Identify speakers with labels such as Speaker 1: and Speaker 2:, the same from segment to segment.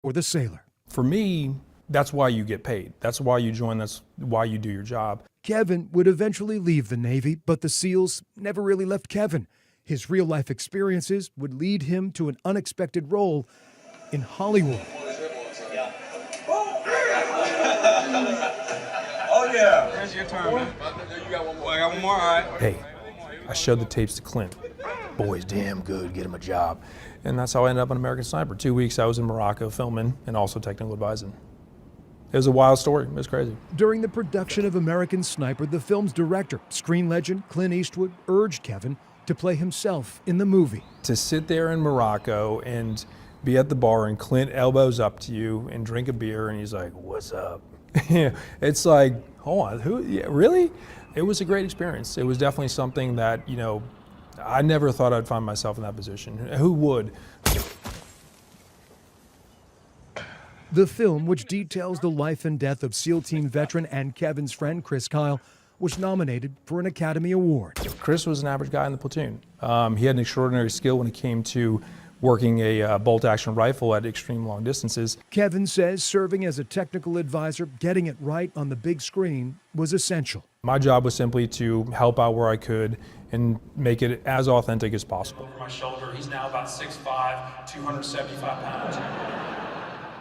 Speaker 1: or the sailor.
Speaker 2: For me, that's why you get paid. That's why you join. That's why you do your job.
Speaker 1: Kevin would eventually leave the Navy, but the SEALs never really left Kevin. His real-life experiences would lead him to an unexpected role in Hollywood.
Speaker 3: Oh yeah, here's your turn, man. You got one more. I got one more, all right.
Speaker 2: Hey, I showed the tapes to Clint. Boy's damn good, get him a job. And that's how I ended up on American Sniper. 2 weeks I was in Morocco filming and also technical advising. It was a wild story, it was crazy.
Speaker 1: During the production of American Sniper, the film's director, screen legend Clint Eastwood, urged Kevin to play himself in the movie.
Speaker 2: To sit there in Morocco and be at the bar and Clint elbows up to you and drink a beer and he's like, what's up? It's like, hold on, who? Yeah, really? It was a great experience. It was definitely something that, you know, I never thought I'd find myself in that position. Who would?
Speaker 1: The film, which details the life and death of SEAL Team veteran and Kevin's friend Chris Kyle, was nominated for an Academy Award.
Speaker 2: Chris was an average guy in the platoon. He had an extraordinary skill when it came to working a bolt-action rifle at extreme long distances.
Speaker 1: Kevin says serving as a technical advisor, getting it right on the big screen, was essential.
Speaker 2: My job was simply to help out where I could and make it as authentic as possible.
Speaker 4: Over my shoulder, he's now about 6'5", 275 pounds.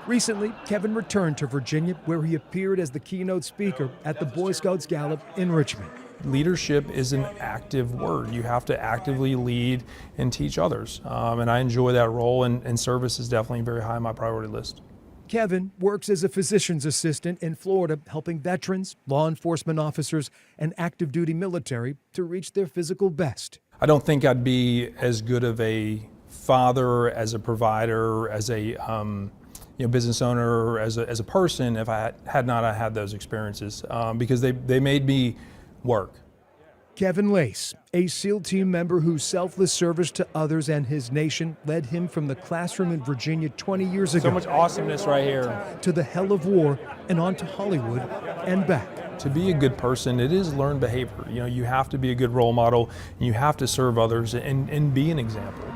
Speaker 1: Recently, Kevin returned to Virginia, where he appeared as the keynote speaker at the Boy Scouts Gallop in Richmond.
Speaker 2: Leadership is an active word. You have to actively lead and teach others. And I enjoy that role, and service is definitely very high on my priority list.
Speaker 1: Kevin works as a physician's assistant in Florida, helping veterans, law enforcement officers, and active duty military to reach their physical best.
Speaker 2: I don't think I'd be as good of a father, as a provider, as a business owner, or as a person if I had not had those experiences, because they made me work.
Speaker 1: Kevin Lace, a SEAL team member whose selfless service to others and his nation led him from the classroom in Virginia 20 years ago.
Speaker 2: So much awesomeness right here.
Speaker 1: To the hell of war and on to Hollywood and back.
Speaker 2: To be a good person, it is learned behavior. You know, you have to be a good role model, and you have to serve others and be an example.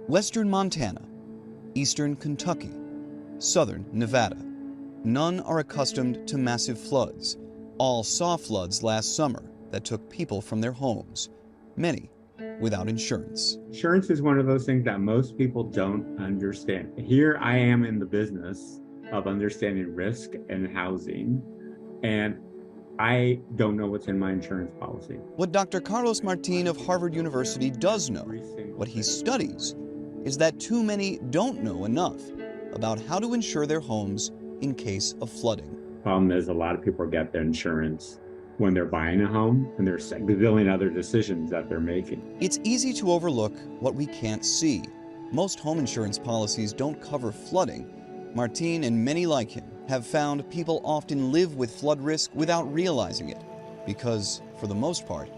Speaker 5: Western Montana, eastern Kentucky, southern Nevada. None are accustomed to massive floods. All saw floods last summer that took people from their homes, many without insurance.
Speaker 6: Insurance is one of those things that most people don't understand. Here I am in the business of understanding risk and housing, and I don't know what's in my insurance policy.
Speaker 5: What Dr. Carlos Martin of Harvard University does know, what he studies, is that too many don't know enough about how to insure their homes in case of flooding.
Speaker 6: Problem is, a lot of people get their insurance when they're buying a home and they're gazillion other decisions that they're making.
Speaker 5: It's easy to overlook what we can't see. Most home insurance policies don't cover flooding. Martin and many like him have found people often live with flood risk without realizing it because, for the most part,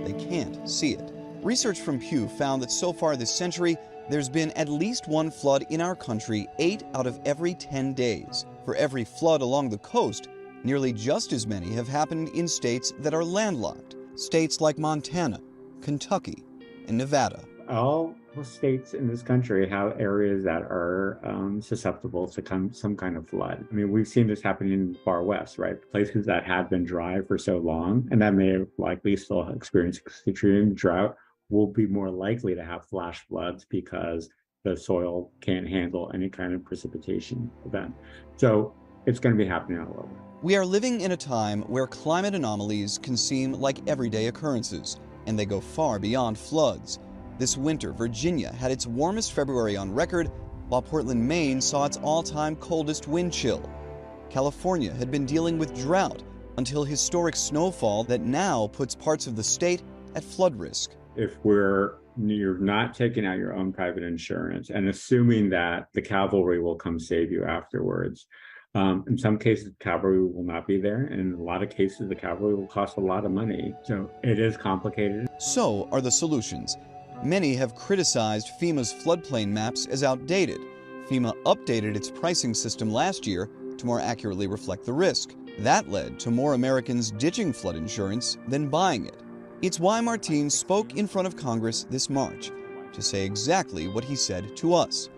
Speaker 5: they can't see it. Research from Pew found that so far this century, there's been at least one flood in our country 8 out of every 10 days. For every flood along the coast, nearly just as many have happened in states that are landlocked. States like Montana, Kentucky, and Nevada.
Speaker 6: All the states in this country have areas that are susceptible to some kind of flood. I mean, we've seen this happening in the far west, right? Places that have been dry for so long and that may have likely still experience extreme drought will be more likely to have flash floods because the soil can't handle any kind of precipitation event. So it's going to be happening all over.
Speaker 5: We are living in a time where climate anomalies can seem like everyday occurrences, and they go far beyond floods. This winter, Virginia had its warmest February on record, while Portland, Maine saw its all-time coldest wind chill. California had been dealing with drought until historic snowfall that now puts parts of the state at flood risk.
Speaker 6: If you're not taking out your own private insurance and assuming that the cavalry will come save you afterwards, in some cases, the cavalry will not be there. And in a lot of cases, the cavalry will cost a lot of money. So it is complicated.
Speaker 5: So are the solutions. Many have criticized FEMA's floodplain maps as outdated. FEMA updated its pricing system last year to more accurately reflect the risk. That led to more Americans ditching flood insurance than buying it. It's why Martin spoke in front of Congress this March to say exactly what he said to us.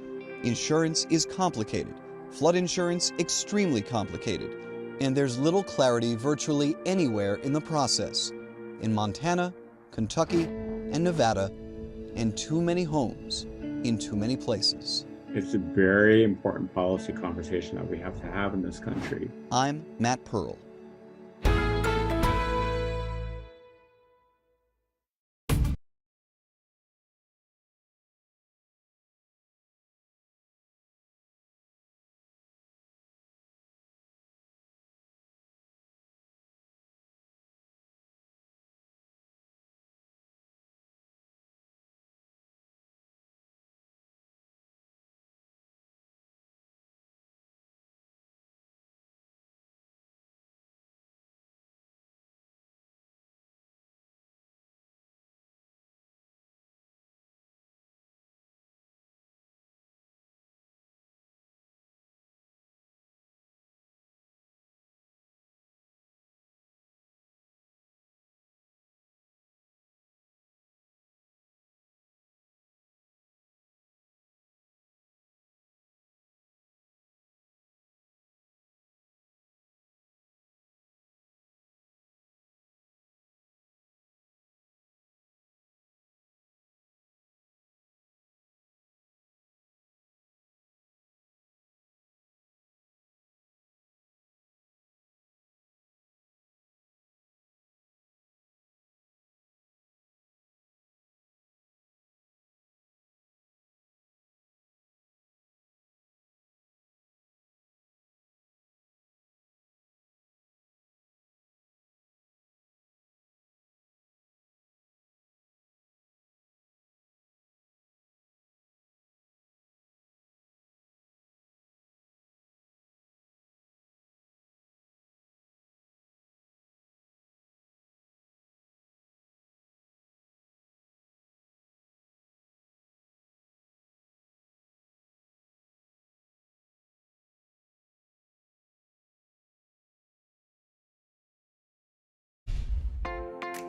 Speaker 5: Insurance is complicated. Flood insurance extremely complicated. And there's little clarity virtually anywhere in the process. In Montana, Kentucky, and Nevada, and too many homes in too many places.
Speaker 6: It's a very important policy conversation that we have to have in this country.
Speaker 5: I'm Matt Pearl.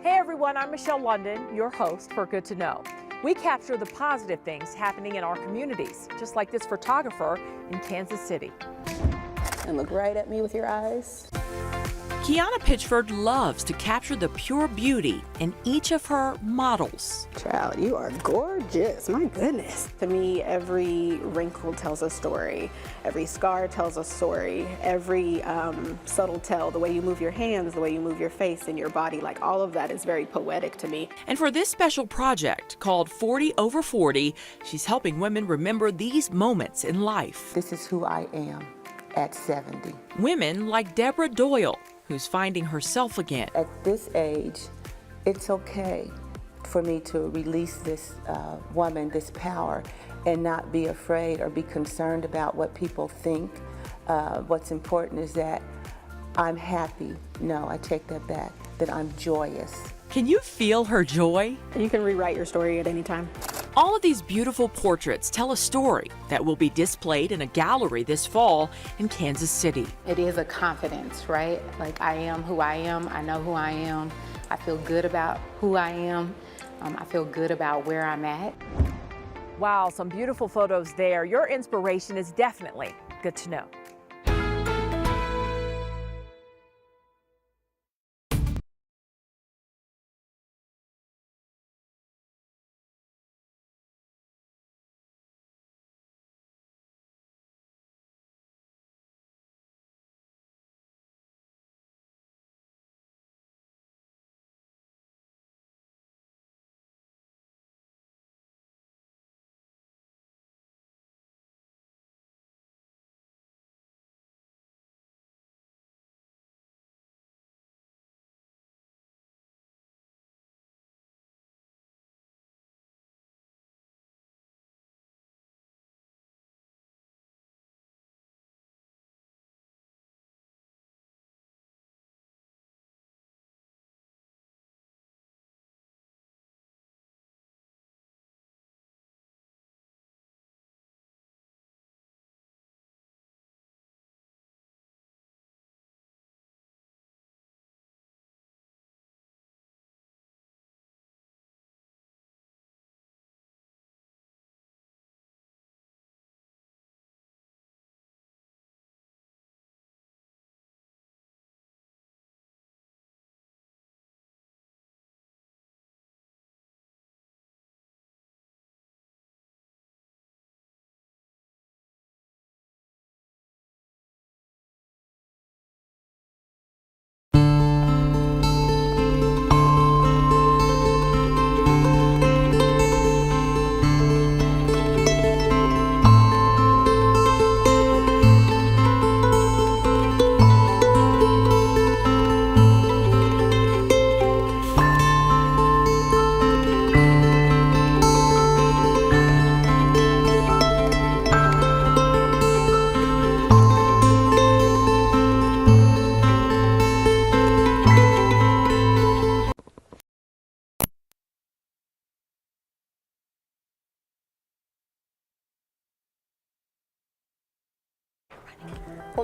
Speaker 7: Hey everyone, I'm Michelle London, your host for Good to Know. We capture the positive things happening in our communities, just like this photographer in Kansas City.
Speaker 8: And look right at me with your eyes.
Speaker 7: Kiana Pitchford loves to capture the pure beauty in each of her models.
Speaker 8: Child, you are gorgeous, my goodness. To me, every wrinkle tells a story. Every scar tells a story. Every subtle tell, the way you move your hands, the way you move your face and your body, like all of that is very poetic to me.
Speaker 7: And for this special project called 40 Over 40, she's helping women remember these moments in life.
Speaker 8: This is who I am at 70.
Speaker 7: Women like Deborah Doyle, who's finding herself again.
Speaker 8: At this age, it's okay for me to release this woman, this power, and not be afraid or be concerned about what people think. What's important is that I'm happy. No, I take that back, that I'm joyous.
Speaker 7: Can you feel her joy?
Speaker 8: You can rewrite your story at any time.
Speaker 7: All of these beautiful portraits tell a story that will be displayed in a gallery this fall in Kansas City.
Speaker 9: It is a confidence, right? Like, I am who I am, I know who I am, I feel good about who I am, I feel good about where I'm at.
Speaker 7: Wow, some beautiful photos there. Your inspiration is definitely Good to Know.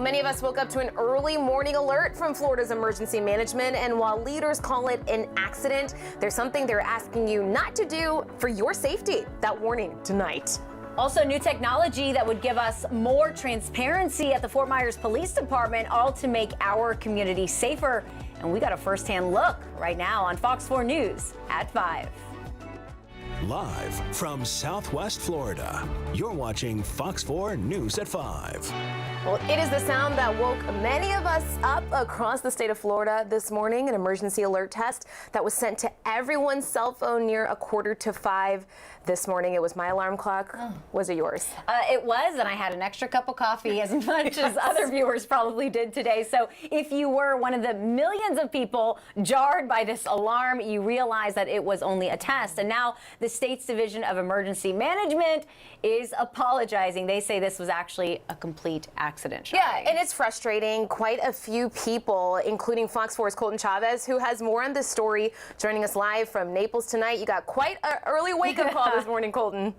Speaker 10: many of us woke up to an early morning alert from Florida's emergency management, and while leaders call it an accident, there's something they're asking you not to do for your safety. That warning tonight.
Speaker 11: Also, new technology that would give us more transparency at the Fort Myers Police Department, all to make our community safer. And we got a firsthand look right now on Fox 4 News at 5.
Speaker 12: Live from Southwest Florida, you're watching Fox 4 News at 5.
Speaker 10: Well, it is the sound that woke many of us up across the state of Florida this morning. An emergency alert test that was sent to everyone's cell phone near 4:45 this morning. It was my alarm clock. Was it yours?
Speaker 11: It was, and I had an extra cup of coffee as much as other viewers probably did today. So if you were one of the millions of people jarred by this alarm, you realize that it was only a test. And now the state's Division of Emergency Management is apologizing. They say this was actually a complete accident.
Speaker 10: Yeah, and it's frustrating. Quite a few people, including Fox 4's Colton Chavez, who has more on this story, joining us live from Naples tonight. You got quite an early wake-up call this morning, Colton.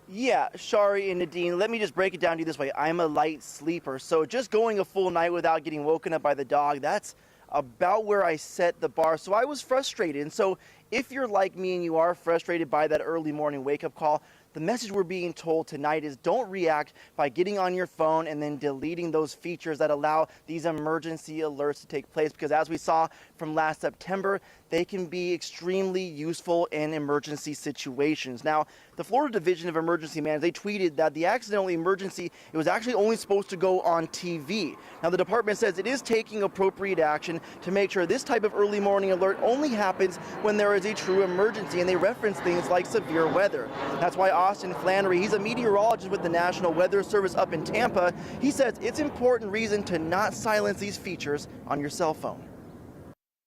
Speaker 13: Yeah, Shari and Nadine, let me just break it down to you this way. I'm a light sleeper, so just going a full night without getting woken up by the dog, that's about where I set the bar. So I was frustrated. And so if you're like me and you are frustrated by that early morning wake-up call, the message we're being told tonight is don't react by getting on your phone and then deleting those features that allow these emergency alerts to take place, because as we saw from last September, they can be extremely useful in emergency situations. Now, the Florida Division of Emergency Management, they tweeted that the accidental emergency, it was actually only supposed to go on TV. Now, the department says it is taking appropriate action to make sure this type of early morning alert only happens when there is a true emergency, and they reference things like severe weather. That's why Austin Flannery, he's a meteorologist with the National Weather Service up in Tampa. He says it's important reason to not silence these features on your cell phone.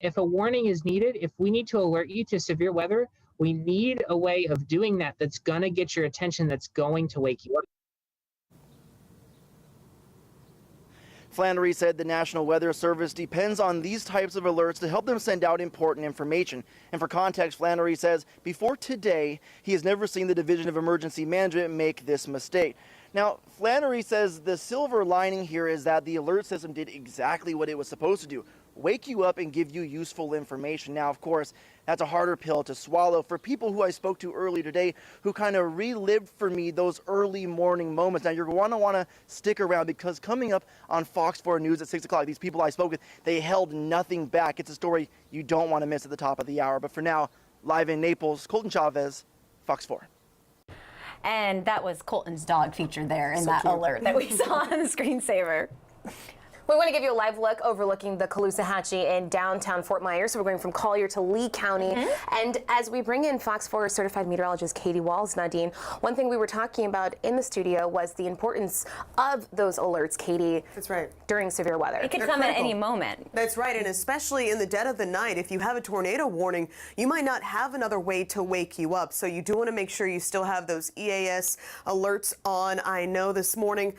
Speaker 14: If a warning is needed, if we need to alert you to severe weather, we need a way of doing that that's going to get your attention, that's going to wake you up.
Speaker 13: Flannery said the National Weather Service depends on these types of alerts to help them send out important information. And for context, Flannery says before today, he has never seen the Division of Emergency Management make this mistake. Now, Flannery says the silver lining here is that the alert system did exactly what it was supposed to do. Wake you up and give you useful information. Now, of course, that's a harder pill to swallow for people who I spoke to earlier today who kind of relived for me those early morning moments. Now, you're going to want to stick around, because coming up on Fox 4 News at 6 o'clock, these people I spoke with, they held nothing back. It's a story you don't want to miss at the top of the hour. But for now, live in Naples, Colton Chavez, Fox 4.
Speaker 11: And that was Colton's dog featured there in that alert that we saw on the screensaver.
Speaker 10: We want to give you a live look overlooking the Caloosahatchee in downtown Fort Myers. So we're going from Collier to Lee County. And as we bring in Fox 4 certified meteorologist Katie Walls, Nadine, one thing we were talking about in the studio was the importance of those alerts, Katie.
Speaker 15: That's right.
Speaker 10: During severe weather.
Speaker 11: It could come at any moment.
Speaker 15: That's right, and especially in the dead of the night, if you have a tornado warning, you might not have another way to wake you up. So you do want to make sure you still have those EAS alerts on. I know this morning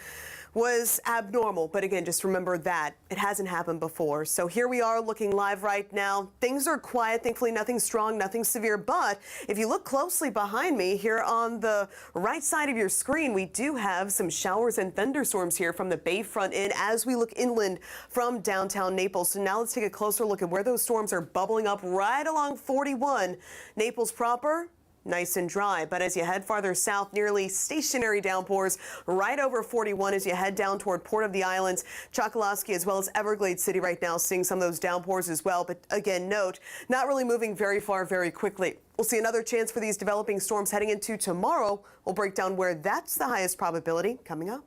Speaker 15: was abnormal, but again, just remember that it hasn't happened before. So here we are looking live right now. Things are quiet, thankfully nothing strong, nothing severe, but if you look closely behind me here on the right side of your screen, we do have some showers and thunderstorms here from the Bayfront in as we look inland from downtown Naples. So now let's take a closer look at where those storms are bubbling up right along 41. Naples proper, nice and dry, but as you head farther south, nearly stationary downpours right over 41 as you head down toward Port of the Islands, Chokoloskee, as well as Everglades City right now seeing some of those downpours as well. But again, note, not really moving very far very quickly. We'll see another chance for these developing storms heading into tomorrow. We'll break down where that's the highest probability coming up.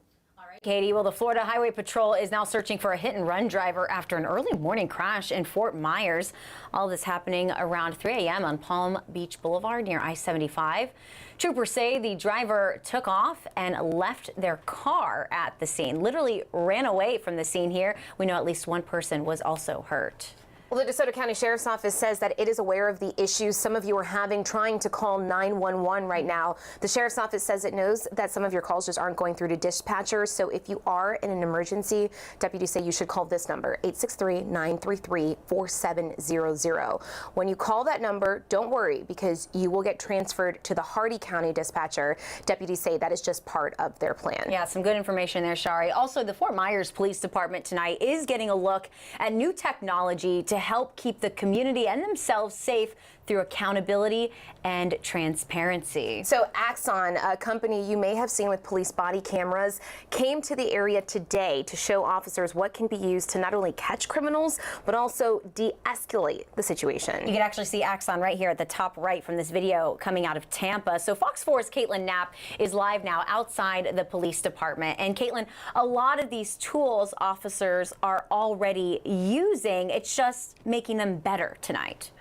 Speaker 11: Katie, well, the Florida Highway Patrol is now searching for a hit-and-run driver after an early morning crash in Fort Myers. All this happening around 3 a.m. on Palm Beach Boulevard near I-75. Troopers say the driver took off and left their car at the scene, literally ran away from the scene here. We know at least one person was also hurt.
Speaker 10: Well, the DeSoto County Sheriff's Office says that it is aware of the issues some of you are having trying to call 911 right now. The Sheriff's Office says it knows that some of your calls just aren't going through to dispatchers. So if you are in an emergency, deputies say you should call this number, 863-933-4700. When you call that number, don't worry, because you will get transferred to the Hardy County dispatcher. Deputies say that is just part of their plan.
Speaker 11: Yeah, some good information there, Shari. Also, the Fort Myers Police Department tonight is getting a look at new technology to help keep the community and themselves safe through accountability and transparency.
Speaker 10: So Axon, a company you may have seen with police body cameras, came to the area today to show officers what can be used to not only catch criminals, but also de-escalate the situation.
Speaker 11: You can actually see Axon right here at the top right from this video coming out of Tampa. So Fox 4's Caitlin Knapp is live now outside the police department. And Caitlin, a lot of these tools officers are already using. It's just making them better tonight.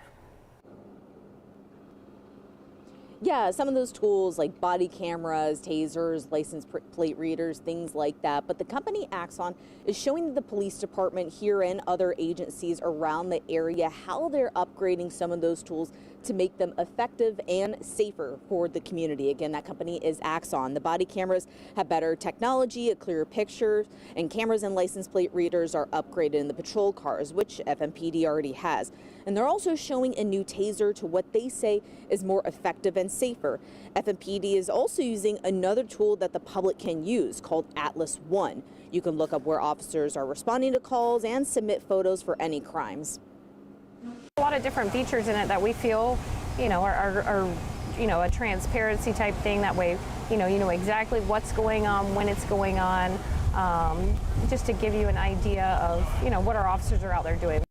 Speaker 16: Yeah, some of those tools like body cameras, tasers, license plate readers, things like that. But the company Axon is showing the police department here and other agencies around the area how they're upgrading some of those tools to make them effective and safer for the community. Again, that company is Axon. The body cameras have better technology, a clearer picture, and cameras and license plate readers are upgraded in the patrol cars, which FMPD already has. And they're also showing a new taser to what they say is more effective and safer. FMPD is also using another tool that the public can use called Atlas One. You can look up where officers are responding to calls and submit photos for any crimes.
Speaker 17: A lot of different features in it that we feel, are a transparency type thing. That way, you know exactly what's going on, when it's going on, just to give you an idea of, what our officers are out there doing.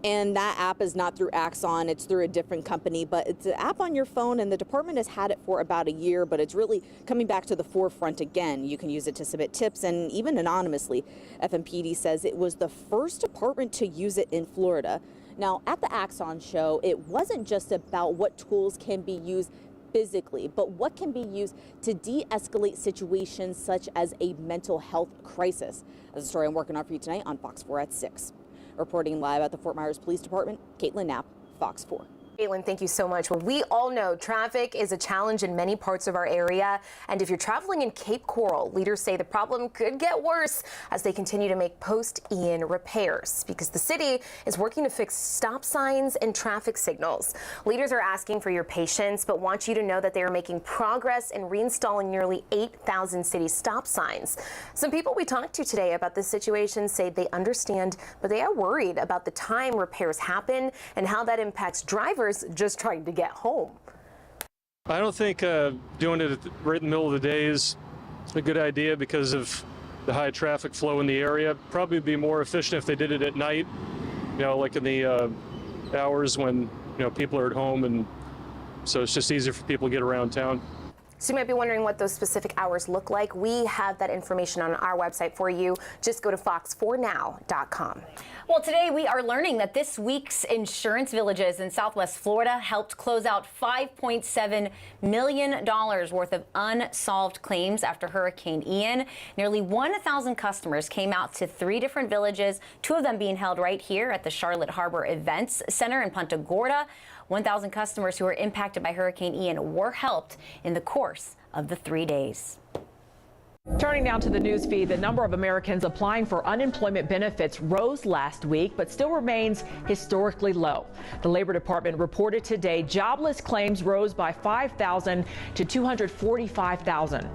Speaker 16: And that app is not through Axon, it's through a different company, but it's an app on your phone, and the department has had it for about a year, but it's really coming back to the forefront again. You can use it to submit tips and even anonymously. FMPD says it was the first department to use it in Florida. Now, at the Axon show, it wasn't just about what tools can be used physically, but what can be used to de-escalate situations such as a mental health crisis. That's a story I'm working on for you tonight on Fox 4 at 6. Reporting live at the Fort Myers Police Department, Caitlin Knapp, Fox 4.
Speaker 10: Caitlin, thank you so much. Well, we all know traffic is a challenge in many parts of our area. And if you're traveling in Cape Coral, leaders say the problem could get worse as they continue to make post-Ian repairs because the city is working to fix stop signs and traffic signals. Leaders are asking for your patience, but want you to know that they are making progress in reinstalling nearly 8,000 city stop signs. Some people we talked to today about this situation say they understand, but they are worried about the time repairs happen and how that impacts drivers just trying to get home.
Speaker 18: I don't think doing it right in the middle of the day is a good idea because of the high traffic flow in the area. Probably be more efficient if they did it at night, like in the hours when people are at home, and so it's just easier for people to get around town.
Speaker 10: So you might be wondering what those specific hours look like. We have that information on our website for you. Just go to fox4now.com.
Speaker 11: Well, today we are learning that this week's insurance villages in Southwest Florida helped close out $5.7 million worth of unsolved claims after Hurricane Ian. Nearly 1,000 customers came out to 3 different villages, 2 of them being held right here at the Charlotte Harbor Events Center in Punta Gorda. 1,000 customers who were impacted by Hurricane Ian were helped in the course of the 3 days.
Speaker 7: Turning now to the news feed, the number of Americans applying for unemployment benefits rose last week, but still remains historically low. The Labor Department reported today jobless claims rose by 5,000 to 245,000.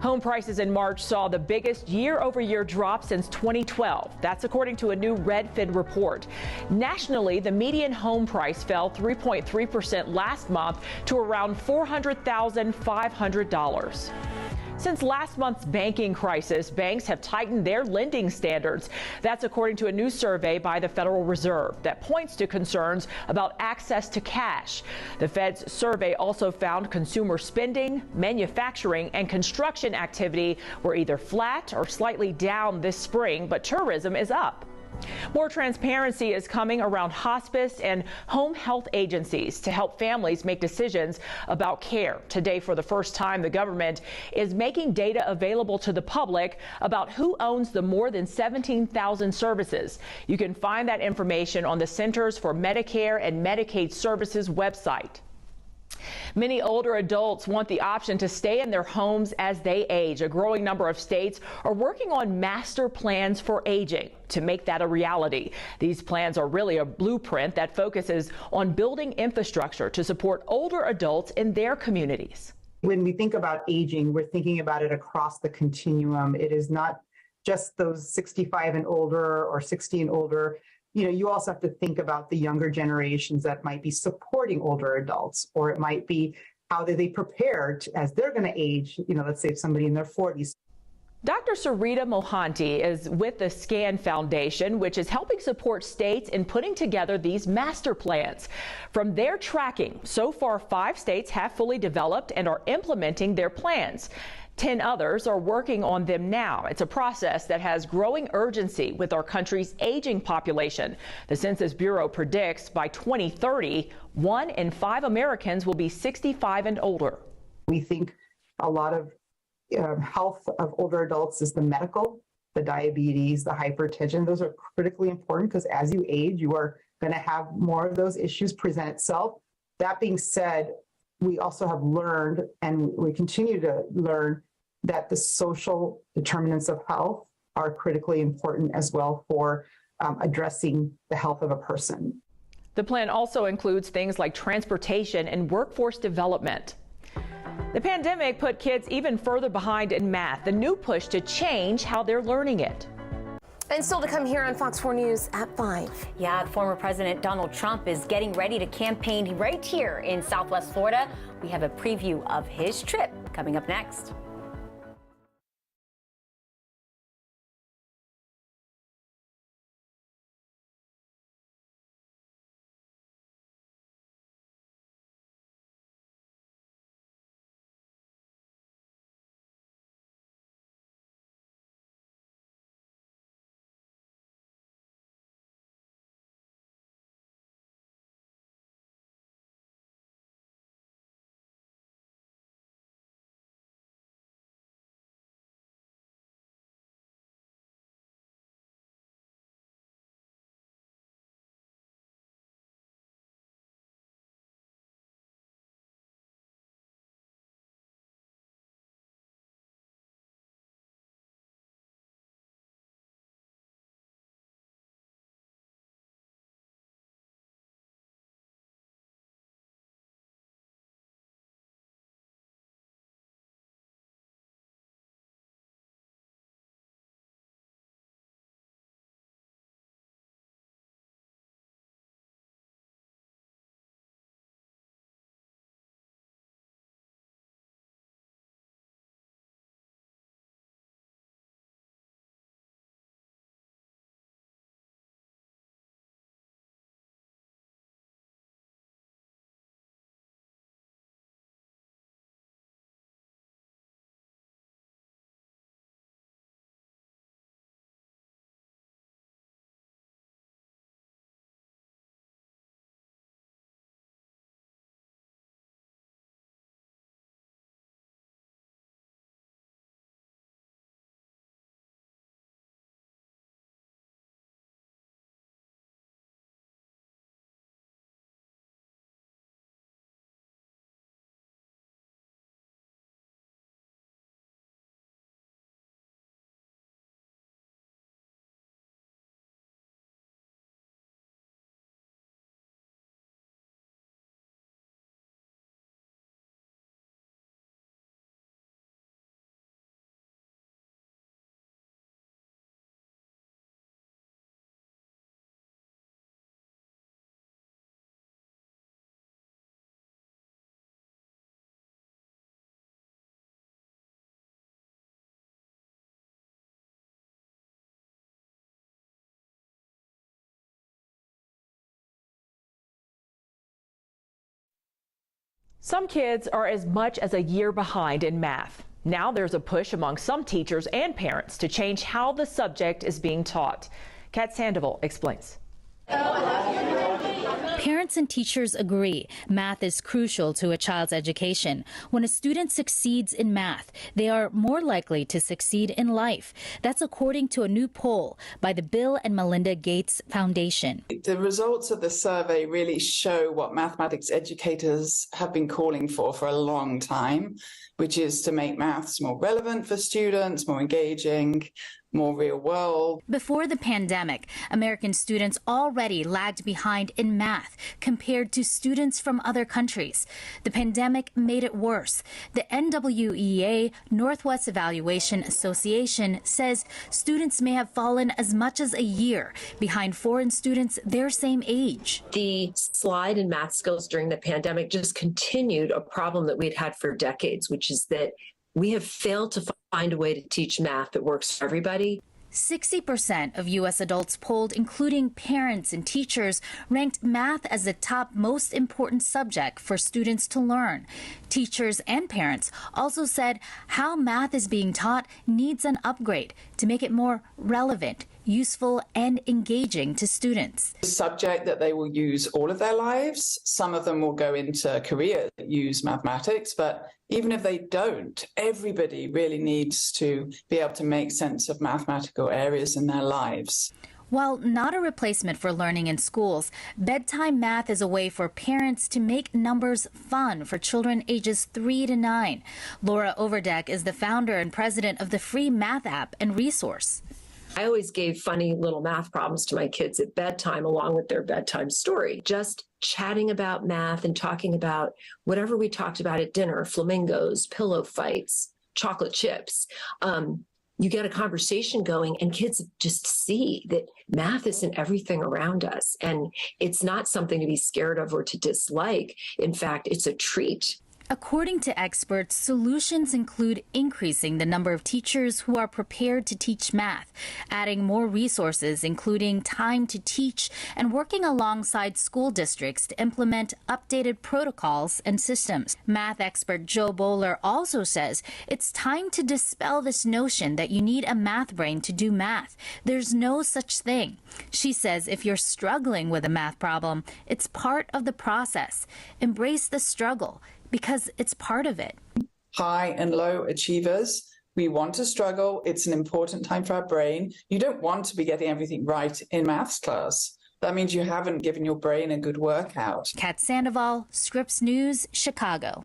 Speaker 7: Home prices in March saw the biggest year-over-year drop since 2012. That's according to a new Redfin report. Nationally, the median home price fell 3.3% last month to around $400,500. Since last month's banking crisis, banks have tightened their lending standards. That's according to a new survey by the Federal Reserve that points to concerns about access to cash. The Fed's survey also found consumer spending, manufacturing, and construction activity were either flat or slightly down this spring, but tourism is up. More transparency is coming around hospice and home health agencies to help families make decisions about care. Today, for the first time, the government is making data available to the public about who owns the more than 17,000 services. You can find that information on the Centers for Medicare and Medicaid Services website. Many older adults want the option to stay in their homes as they age. A growing number of states are working on master plans for aging to make that a reality. These plans are really a blueprint that focuses on building infrastructure to support older adults in their communities.
Speaker 19: When we think about aging, we're thinking about it across the continuum. It is not just those 65 and older or 60 and older. You know, you also have to think about the younger generations that might be supporting older adults, or it might be how do they prepare as they're going to age, you know, let's say somebody in their 40s.
Speaker 7: Dr. Sarita Mohanty is with the SCAN Foundation, which is helping support states in putting together these master plans. From their tracking, so far 5 states have fully developed and are implementing their plans. 10 others are working on them now. It's a process that has growing urgency with our country's aging population. The Census Bureau predicts by 2030, 1 in 5 Americans will be 65 and older.
Speaker 19: We think a lot of health of older adults is the medical, the diabetes, the hypertension. Those are critically important because as you age, you are going to have more of those issues present itself. That being said, we also have learned, and we continue to learn, that the social determinants of health are critically important as well for addressing the health of a person.
Speaker 7: The plan also includes things like transportation and workforce development. The pandemic put kids even further behind in math. The new push to change how they're learning it.
Speaker 10: And still to come here on Fox 4 News at 5.
Speaker 11: Yeah, former President Donald Trump is getting ready to campaign right here in Southwest Florida. We have a preview of his trip coming up next.
Speaker 7: Some kids are as much as a year behind in math. Now there's a push among some teachers and parents to change how the subject is being taught. Kat Sandoval explains.
Speaker 20: Parents and teachers agree math is crucial to a child's education. When a student succeeds in math, they are more likely to succeed in life. That's according to a new poll by the Bill and Melinda Gates Foundation.
Speaker 21: The results of the survey really show what mathematics educators have been calling for a long time, which is to make maths more relevant for students, more engaging, more real world.
Speaker 20: Before the pandemic, American students already lagged behind in math compared to students from other countries. The pandemic made it worse. The NWEA, Northwest Evaluation Association, says students may have fallen as much as a year behind foreign students their same age.
Speaker 22: The slide in math skills during the pandemic just continued a problem that we'd had for decades, which is that we have failed to find a way to teach math that works for everybody.
Speaker 20: 60% of U.S. adults polled, including parents and teachers, ranked math as the top most important subject for students to learn. Teachers and parents also said how math is being taught needs an upgrade to make it more relevant, useful, and engaging to students.
Speaker 21: A subject that they will use all of their lives. Some of them will go into careers that use mathematics, but even if they don't, everybody really needs to be able to make sense of mathematical areas in their lives.
Speaker 20: While not a replacement for learning in schools, bedtime math is a way for parents to make numbers fun for children ages 3 to 9. Laura Overdeck is the founder and president of the free math app and resource.
Speaker 22: I always gave funny little math problems to my kids at bedtime along with their bedtime story. Just chatting about math and talking about whatever we talked about at dinner, flamingos, pillow fights, chocolate chips. You get a conversation going and kids just see that math isn't everything around us. And it's not something to be scared of or to dislike. In fact, it's a treat.
Speaker 20: According to experts, solutions include increasing the number of teachers who are prepared to teach math, adding more resources, including time to teach, and working alongside school districts to implement updated protocols and systems. Math expert Joe Bowler also says it's time to dispel this notion that you need a math brain to do math. There's no such thing. She says if you're struggling with a math problem, it's part of the process. Embrace the struggle, because it's part of it.
Speaker 21: High and low achievers, we want to struggle. It's an important time for our brain. You don't want to be getting everything right in maths class. That means you haven't given your brain a good workout.
Speaker 20: Kat Sandoval, Scripps News, Chicago.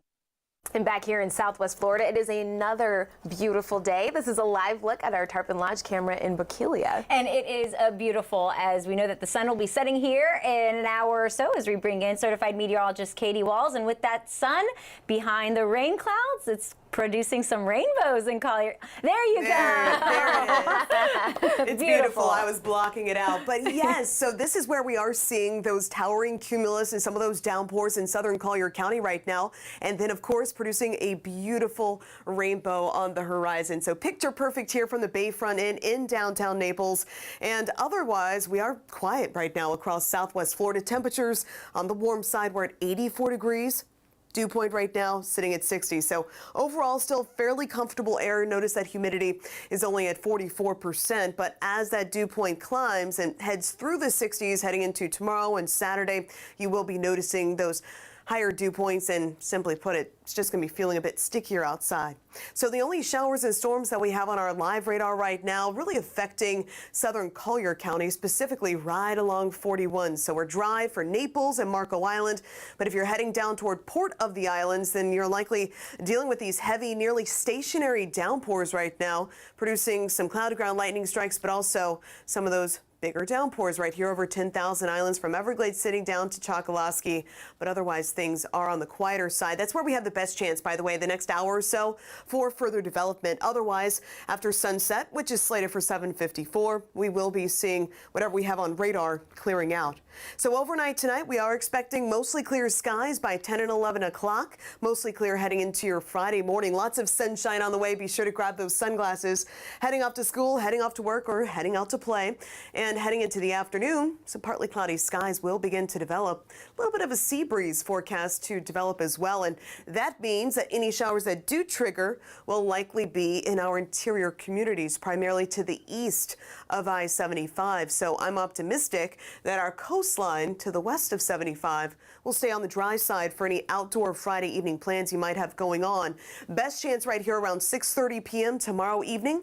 Speaker 10: And back here in Southwest Florida, it is another beautiful day. This is a live look at our Tarpon Lodge camera in Bokeelia.
Speaker 11: And it is a beautiful, as we know that the sun will be setting here in an hour or so as we bring in certified meteorologist Katie Walls. And with that sun behind the rain clouds, it's producing some rainbows in Collier. There you go.
Speaker 15: There it is. It's beautiful. I was blocking it out. But yes, so this is where we are seeing those towering cumulus and some of those downpours in southern Collier County right now. And then, of course, producing a beautiful rainbow on the horizon. So picture perfect here from the Bayfront Inn in downtown Naples. And otherwise, we are quiet right now across Southwest Florida. Temperatures on the warm side, we're at 84 degrees. Dew point right now sitting at 60. So overall, still fairly comfortable air. Notice that humidity is only at 44%. But as that dew point climbs and heads through the 60s heading into tomorrow and Saturday, you will be noticing those higher dew points, and simply put it, it's just going to be feeling a bit stickier outside. So the only showers and storms that we have on our live radar right now really affecting southern Collier County, specifically right along 41. So we're dry for Naples and Marco Island, but if you're heading down toward Port of the Islands, then you're likely dealing with these heavy, nearly stationary downpours right now, producing some cloud ground lightning strikes, but also some of those bigger downpours right here over 10,000 islands from Everglades City down to Chokoloskee. But otherwise, things are on the quieter side. That's where we have the best chance, by the way, the next hour or so for further development. Otherwise, after sunset, which is slated for 7:54, we will be seeing whatever we have on radar clearing out. So overnight tonight, we are expecting mostly clear skies by 10 and 11 o'clock. Mostly clear heading into your Friday morning. Lots of sunshine on the way. Be sure to grab those sunglasses. Heading off to school, heading off to work, or heading out to play. And then heading into the afternoon, some partly cloudy skies will begin to develop. A little bit of a sea breeze forecast to develop as well. And that means that any showers that do trigger will likely be in our interior communities, primarily to the east of I-75. So I'm optimistic that our coastline to the west of 75 will stay on the dry side for any outdoor Friday evening plans you might have going on. Best chance right here around 6:30 p.m. tomorrow evening.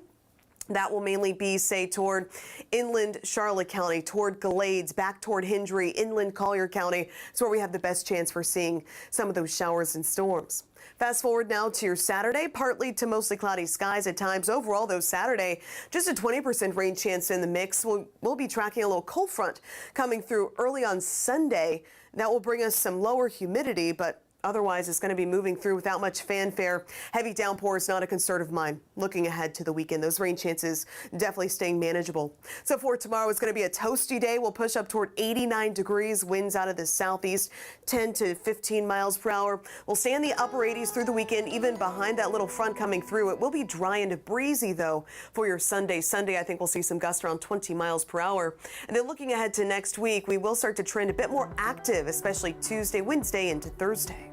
Speaker 15: That will mainly be, say, toward inland Charlotte County, toward Glades, back toward Hendry, inland Collier County. It's where we have the best chance for seeing some of those showers and storms. Fast forward now to your Saturday, partly to mostly cloudy skies at times. Overall, though, Saturday, just a 20% rain chance in the mix. We'll be tracking a little cold front coming through early on Sunday. That will bring us some lower humidity, but otherwise, it's going to be moving through without much fanfare. Heavy downpour is not a concern of mine. Looking ahead to the weekend, those rain chances definitely staying manageable. So for tomorrow, it's going to be a toasty day. We'll push up toward 89 degrees, winds out of the southeast, 10 to 15 miles per hour. We'll stay in the upper 80s through the weekend, even behind that little front coming through. It will be dry and breezy, though, for your Sunday. Sunday, I think we'll see some gusts around 20 miles per hour. And then looking ahead to next week, we will start to trend a bit more active, especially Tuesday, Wednesday, into Thursday.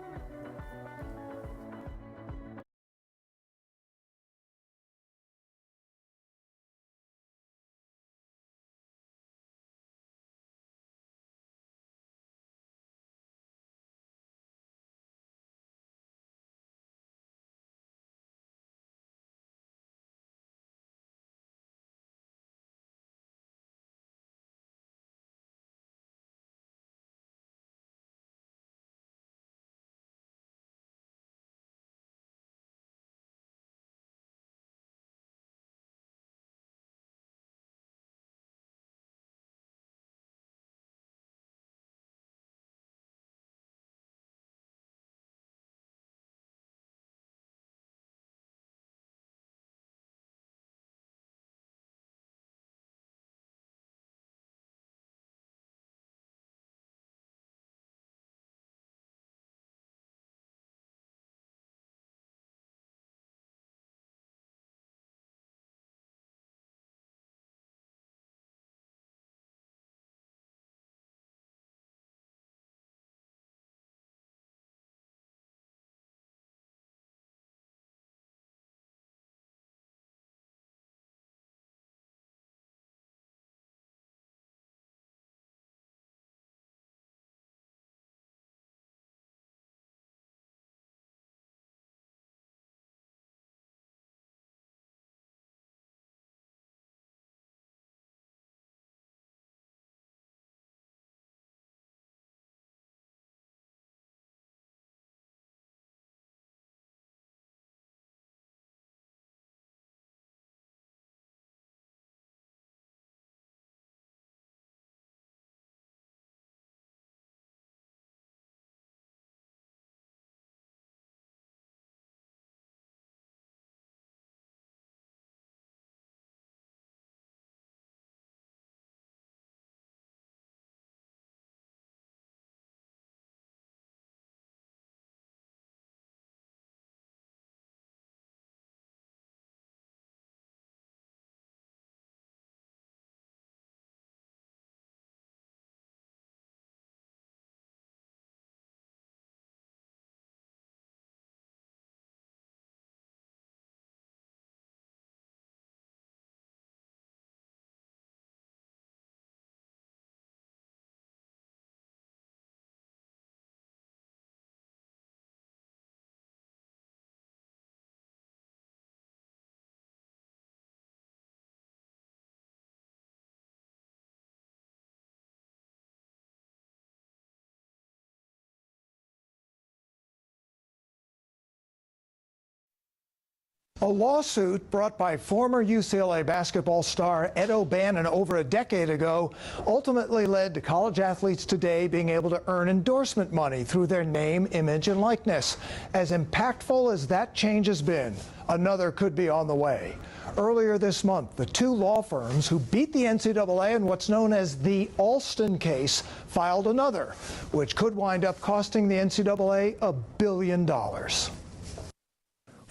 Speaker 1: A lawsuit brought by former UCLA basketball star Ed O'Bannon over a decade ago ultimately led to college athletes today being able to earn endorsement money through their name, image, and likeness. As impactful as that change has been, another could be on the way. Earlier this month, the two law firms who beat the NCAA in what's known as the Alston case filed another, which could wind up costing the NCAA $1 billion.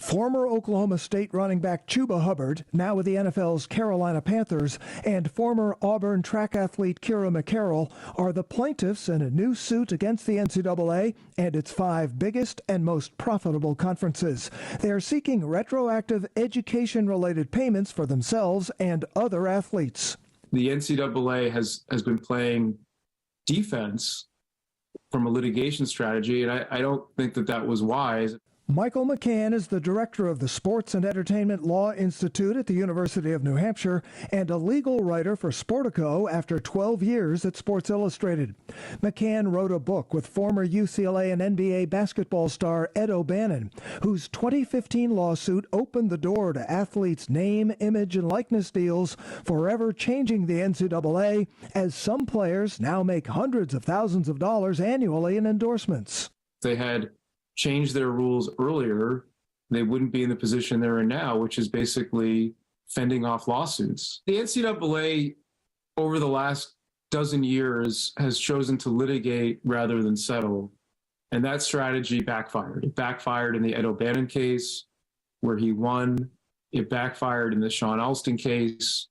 Speaker 1: Former Oklahoma State running back Chuba Hubbard, now with the NFL's Carolina Panthers, and former Auburn track athlete Kira McCarroll are the plaintiffs in a new suit against the NCAA and its 5 biggest and most profitable conferences. They are seeking retroactive education-related payments for themselves and other athletes.
Speaker 3: The NCAA has been playing defense from a litigation strategy, and I don't think that was wise.
Speaker 1: Michael McCann is the director of the Sports and Entertainment Law Institute at the University of New Hampshire and a legal writer for Sportico after 12 years at Sports Illustrated. McCann wrote a book with former UCLA and NBA basketball star Ed O'Bannon, whose 2015 lawsuit opened the door to athletes' name, image, and likeness deals, forever changing the NCAA, as some players now make hundreds of thousands of dollars annually in endorsements.
Speaker 3: They had changed their rules earlier, they wouldn't be in the position they're in now, which is basically fending off lawsuits. The NCAA, over the last dozen years, has chosen to litigate rather than settle, and that strategy backfired. It backfired in the Ed O'Bannon case, where he won. It backfired in the Sean Alston case,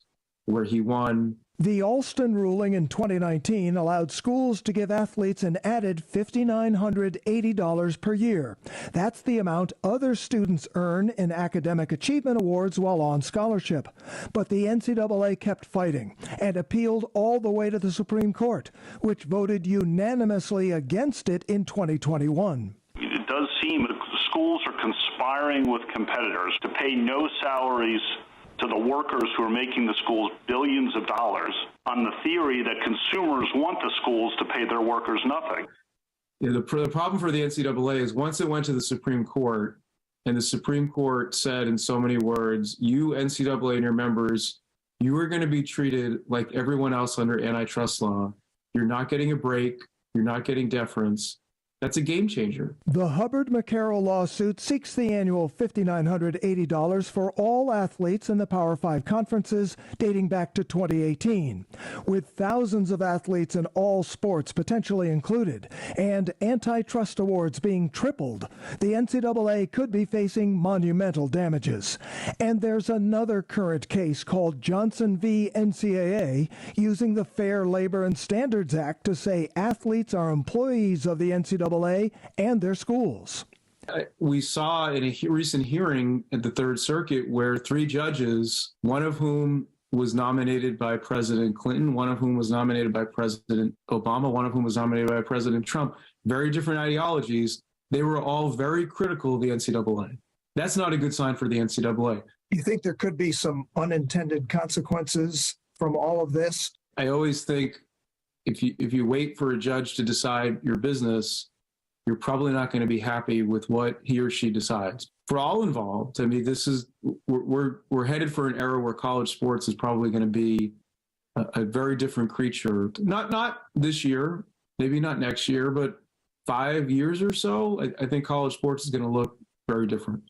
Speaker 3: where he won.
Speaker 1: The Alston ruling in 2019 allowed schools to give athletes an added $5,980 per year. That's the amount other students earn in academic achievement awards while on scholarship. But the NCAA kept fighting and appealed all the way to the Supreme Court, which voted unanimously against it in 2021.
Speaker 4: It does seem that schools are conspiring with competitors to pay no salaries to the workers who are making the schools billions of dollars on the theory that consumers want the schools to pay their workers nothing.
Speaker 3: Yeah, the problem for the NCAA is once it went to the Supreme Court, and the Supreme Court said in so many words, you NCAA and your members, you are going to be treated like everyone else under antitrust law. You're not getting a break. You're not getting deference. That's a game changer.
Speaker 1: The Hubbard-McCarroll lawsuit seeks the annual $5,980 for all athletes in the Power 5 conferences dating back to 2018, with thousands of athletes in all sports potentially included, and antitrust awards being tripled. The NCAA could be facing monumental damages. And there's another current case called Johnson v. NCAA, using the Fair Labor and Standards Act to say athletes are employees of the NCAA and their schools.
Speaker 3: We saw in a recent hearing at the Third Circuit where 3 judges, one of whom was nominated by President Clinton, one of whom was nominated by President Obama, one of whom was nominated by President Trump, very different ideologies, they were all very critical of the NCAA. That's not a good sign for the NCAA.
Speaker 1: You think there could be some unintended consequences from all of this?
Speaker 3: I always think if you wait for a judge to decide your business, you're probably not going to be happy with what he or she decides. For all involved, I mean, we're headed for an era where college sports is probably going to be a very different creature. Not this year, maybe not next year, but 5 years or so, I think college sports is going to look very different.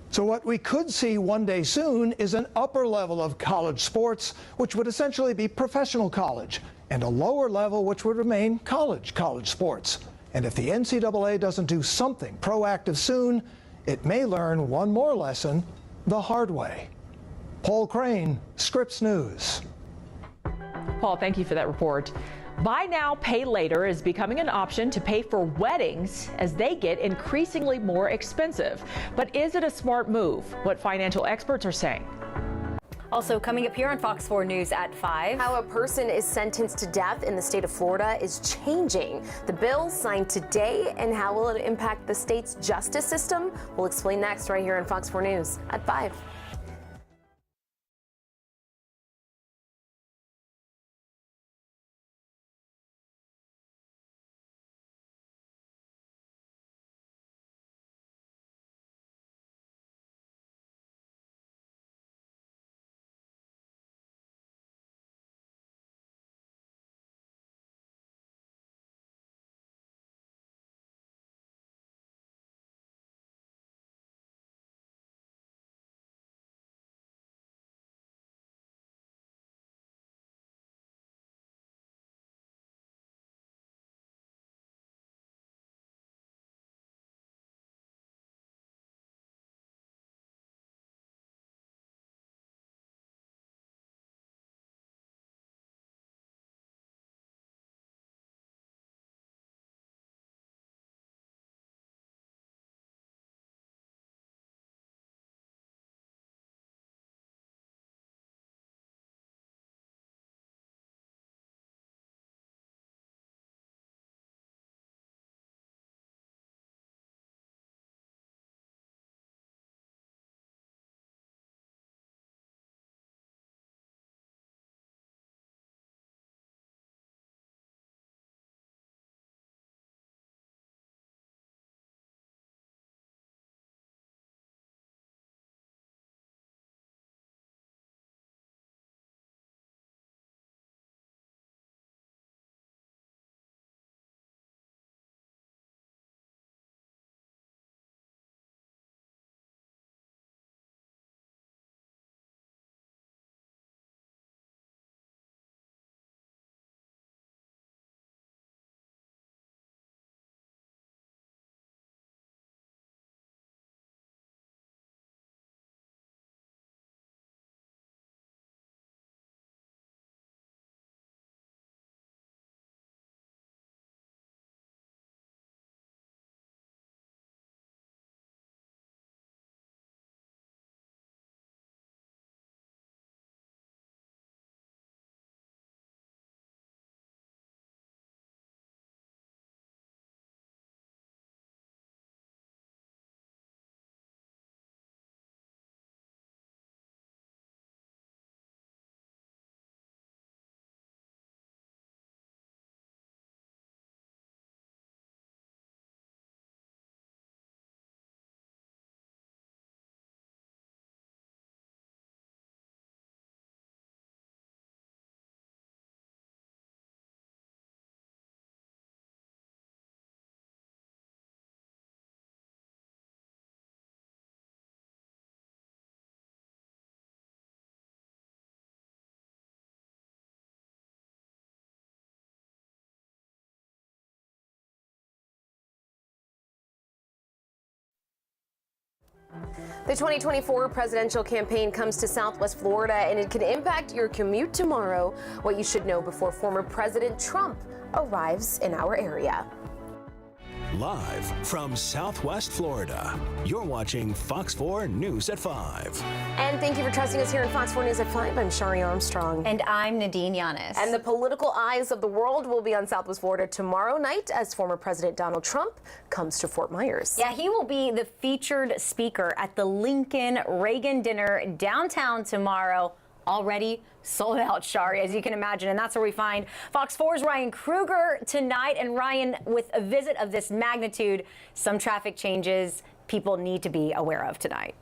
Speaker 1: So what we could see one day soon is an upper level of college sports, which would essentially be professional college, and a lower level which would remain college sports. And if the NCAA doesn't do something proactive soon, it may learn one more lesson the hard way. Paul Crane, Scripps News.
Speaker 7: Paul, thank you for that report. Buy now, pay later is becoming an option to pay for weddings as they get increasingly more expensive. But is it a smart move? What financial experts are saying.
Speaker 11: Also coming up here on Fox 4 News at 5.
Speaker 10: How a person is sentenced to death in the state of Florida is changing. The bill signed today, and how will it impact the state's justice system? We'll explain next right here on Fox 4 News at 5. The 2024 presidential campaign comes to Southwest Florida, and it can impact your commute tomorrow. What you should know before former President Trump arrives in our area.
Speaker 12: Live from Southwest Florida, you're watching Fox 4 News at 5.
Speaker 10: And thank you for trusting us here in Fox 4 News at 5. I'm Shari Armstrong.
Speaker 11: And I'm Nadine Yanis.
Speaker 10: And the political eyes of the world will be on Southwest Florida tomorrow night as former President Donald Trump comes to Fort Myers.
Speaker 11: Yeah, he will be the featured speaker at the Lincoln Reagan dinner downtown tomorrow. Already sold out, Shari, as you can imagine. And that's where we find Fox 4's Ryan Kruger tonight. And Ryan, with a visit of this magnitude, some traffic changes people need to be aware of tonight.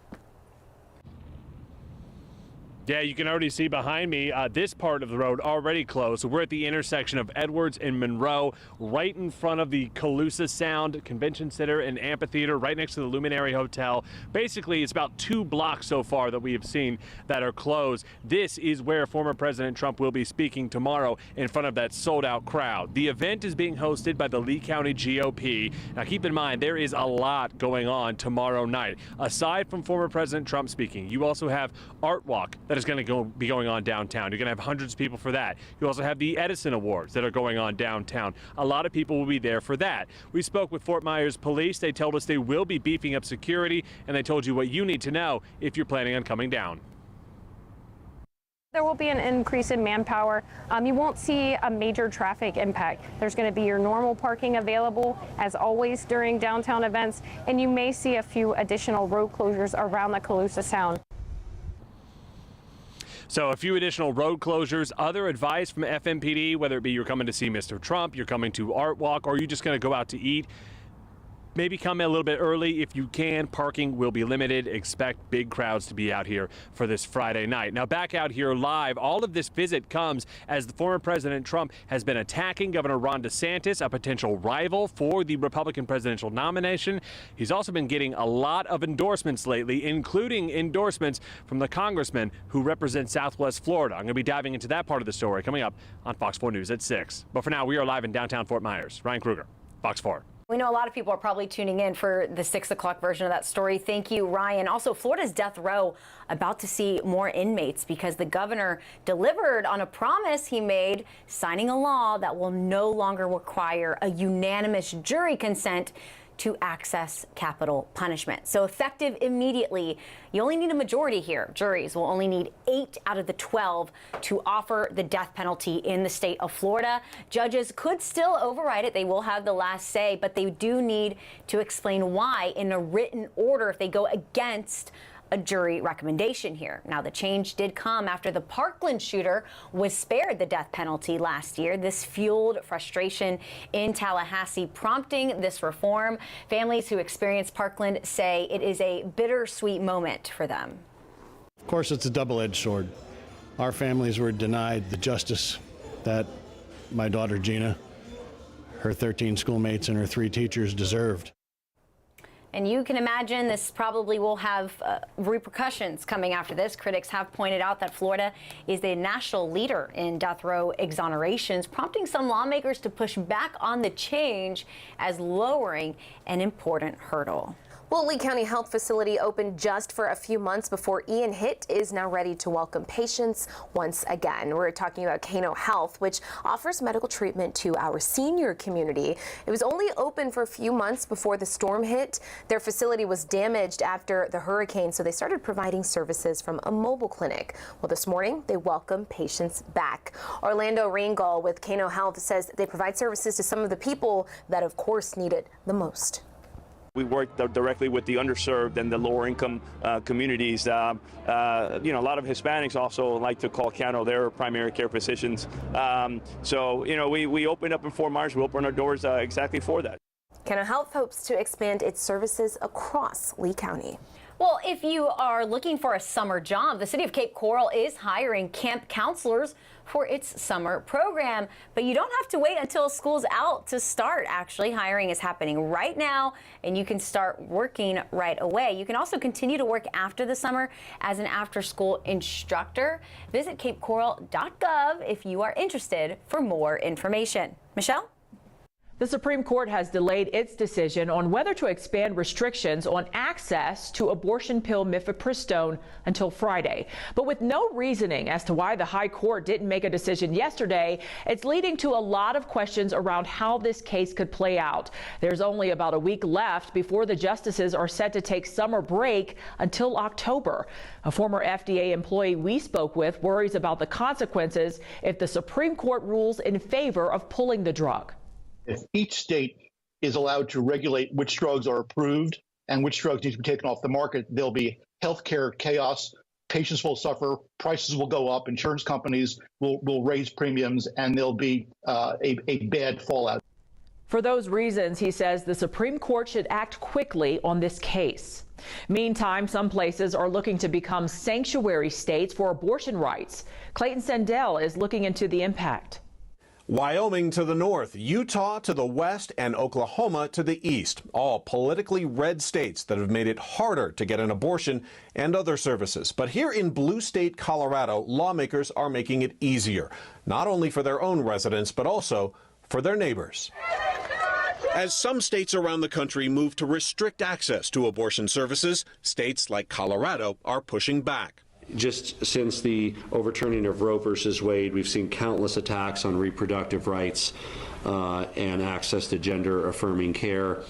Speaker 2: Yeah, you can already see behind me this part of the road already closed. So we're at the intersection of Edwards and Monroe, right in front of the Calusa Sound Convention Center and Amphitheater, right next to the Luminary Hotel. Basically, it's about 2 blocks so far that we have seen that are closed. This is where former President Trump will be speaking tomorrow in front of that sold-out crowd. The event is being hosted by the Lee County GOP. Now, keep in mind, there is a lot going on tomorrow night. Aside from former President Trump speaking, you also have Art Walk that is going to be going on downtown. You're going to have hundreds of people for that. You also have the Edison Awards that are going on downtown. A lot of people will be there for that. We spoke with Fort Myers Police. They told us they will be beefing up security, and they told you what you need to know if you're planning on coming down.
Speaker 17: There will be an increase in manpower. You won't see a major traffic impact. There's going to be your normal parking available, as always, during downtown events, and you may see a few additional road closures around the Calusa Sound.
Speaker 2: So a few additional road closures, other advice from FMPD, whether it be you're coming to see Mr. Trump, you're coming to Art Walk, or you're just going to go out to eat. Maybe come in a little bit early if you can. Parking will be limited. Expect big crowds to be out here for this Friday night. Now back out here live, all of this visit comes as the former President Trump has been attacking Governor Ron DeSantis, a potential rival for the Republican presidential nomination. He's also been getting a lot of endorsements lately, including endorsements from the congressman who represents Southwest Florida. I'm going to be diving into that part of the story coming up on Fox 4 News at 6. But for now, we are live in downtown Fort Myers. Ryan Kruger, Fox 4.
Speaker 11: We know a lot of people are probably tuning in for the 6 o'clock version of that story. Thank you, Ryan. Also, Florida's death row about to see more inmates because the governor delivered on a promise he made, signing a law that will no longer require a unanimous jury consent to access capital punishment. So effective immediately, you only need a majority here. Juries will only need 8 out of the 12 to offer the death penalty in the state of Florida. Judges could still override it. They will have the last say, but they do need to explain why in a written order if they go against a jury recommendation here. Now, the change did come after the Parkland shooter was spared the death penalty last year. This fueled frustration in Tallahassee, prompting this reform. Families who experienced Parkland say it is a bittersweet moment for them.
Speaker 6: Of course, it's a double-edged sword. Our families were denied the justice that my daughter Gina, her 13 schoolmates, and her 3 teachers deserved.
Speaker 11: And you can imagine this probably will have repercussions coming after this. Critics have pointed out that Florida is the national leader in death row exonerations, prompting some lawmakers to push back on the change as lowering an important hurdle.
Speaker 10: Well, Lee County Health Facility opened just for a few months before Ian hit is now ready to welcome patients once again. We're talking about Kano Health, which offers medical treatment to our senior community. It was only open for a few months before the storm hit. Their facility was damaged after the hurricane, so they started providing services from a mobile clinic. Well, this morning, they welcome patients back. Orlando Ringall with Kano Health says they provide services to some of the people that, of course, need it the most.
Speaker 23: We work directly with the underserved and the lower income communities. You know, a lot of Hispanics also like to call Kano their primary care physicians. So, you know, we opened up in Fort Myers. We opened our doors exactly for that.
Speaker 10: Kano Health hopes to expand its services across Lee County.
Speaker 11: Well, if you are looking for a summer job, the city of Cape Coral is hiring camp counselors for its summer program. But you don't have to wait until school's out to start. Actually, hiring is happening right now, and you can start working right away. You can also continue to work after the summer as an after-school instructor. Visit capecoral.gov if you are interested for more information. Michelle?
Speaker 7: The Supreme Court has delayed its decision on whether to expand restrictions on access to abortion pill mifepristone until Friday. But with no reasoning as to why the High Court didn't make a decision yesterday, it's leading to a lot of questions around how this case could play out. There's only about a week left before the justices are set to take summer break until October. A former FDA employee we spoke with worries about the consequences if the Supreme Court rules in favor of pulling the drug.
Speaker 5: If each state is allowed to regulate which drugs are approved and which drugs need to be taken off the market, there'll be healthcare chaos. Patients will suffer, prices will go up, insurance companies will raise premiums, and there'll be a bad fallout.
Speaker 7: For those reasons, he says the Supreme Court should act quickly on this case. Meantime, some places are looking to become sanctuary states for abortion rights. Clayton Sandell is looking into the impact.
Speaker 8: Wyoming to the north, Utah to the west, and Oklahoma to the east, all politically red states that have made it harder to get an abortion and other services. But here in blue state Colorado, lawmakers are making it easier, not only for their own residents, but also for their neighbors. As some states around the country move to restrict access to abortion services, states like Colorado are pushing back.
Speaker 9: Just since the overturning of Roe versus Wade, we've seen countless attacks on reproductive rights and access to gender-affirming care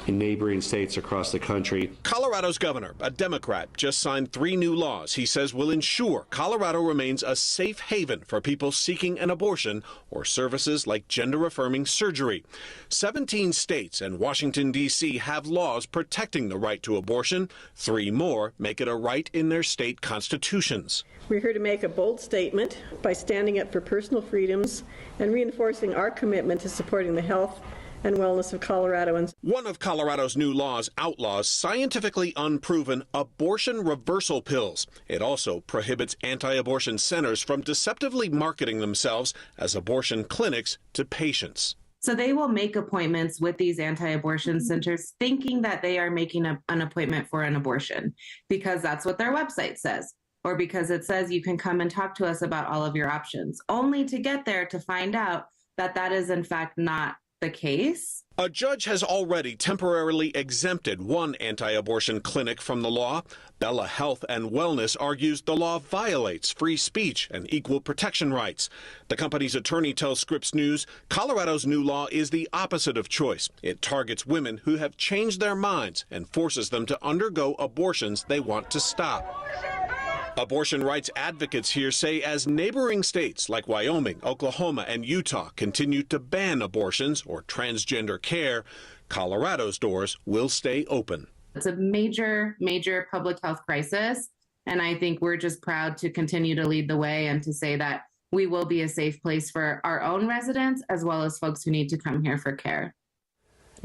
Speaker 9: in neighboring states across the country.
Speaker 8: Colorado's governor, a Democrat, just signed 3 new laws he says will ensure Colorado remains a safe haven for people seeking an abortion or services like gender-affirming surgery. 17 states and Washington, D.C. have laws protecting the right to abortion. 3 more make it a right in their state constitutions.
Speaker 24: We're here to make a bold statement by standing up for personal freedoms and reinforcing our commitment to supporting the health and wellness of Coloradoans.
Speaker 8: One of Colorado's new laws outlaws scientifically unproven abortion reversal pills. It also prohibits anti-abortion centers from deceptively marketing themselves as abortion clinics to patients.
Speaker 25: So they will make appointments with these anti-abortion centers thinking that they are making an appointment for an abortion because that's what their website says, or because it says you can come and talk to us about all of your options, only to get there to find out that that is in fact not the case.
Speaker 8: A judge has already temporarily exempted one anti-abortion clinic from the law. Bella Health and Wellness argues the law violates free speech and equal protection rights. The company's attorney tells Scripps News Colorado's new law is the opposite of choice. It targets women who have changed their minds and forces them to undergo abortions they want to stop. Abortion rights advocates here say as neighboring states like Wyoming, Oklahoma, and Utah continue to ban abortions or transgender care, Colorado's doors will stay open.
Speaker 25: It's a major, major public health crisis, and I think we're just proud to continue to lead the way and to say that we will be a safe place for our own residents as well as folks who need to come here for care.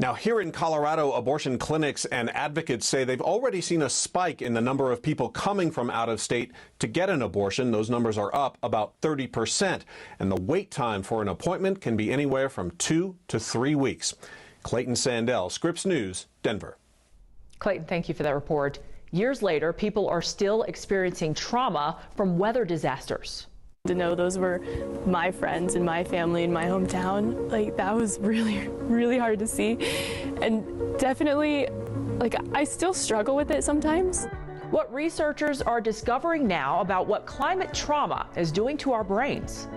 Speaker 8: Now, here in Colorado, abortion clinics and advocates say they've already seen a spike in the number of people coming from out of state to get an abortion. Those numbers are up about 30%, and the wait time for an appointment can be anywhere from 2 to 3 weeks. Clayton Sandell, Scripps News, Denver.
Speaker 7: Clayton, thank you for that report. Years later, people are still experiencing trauma from weather disasters.
Speaker 26: To know those were my friends and my family in my hometown, like that was really, really hard to see. And definitely, like I still struggle with it sometimes.
Speaker 7: What researchers are discovering now about what climate trauma is doing to our brains.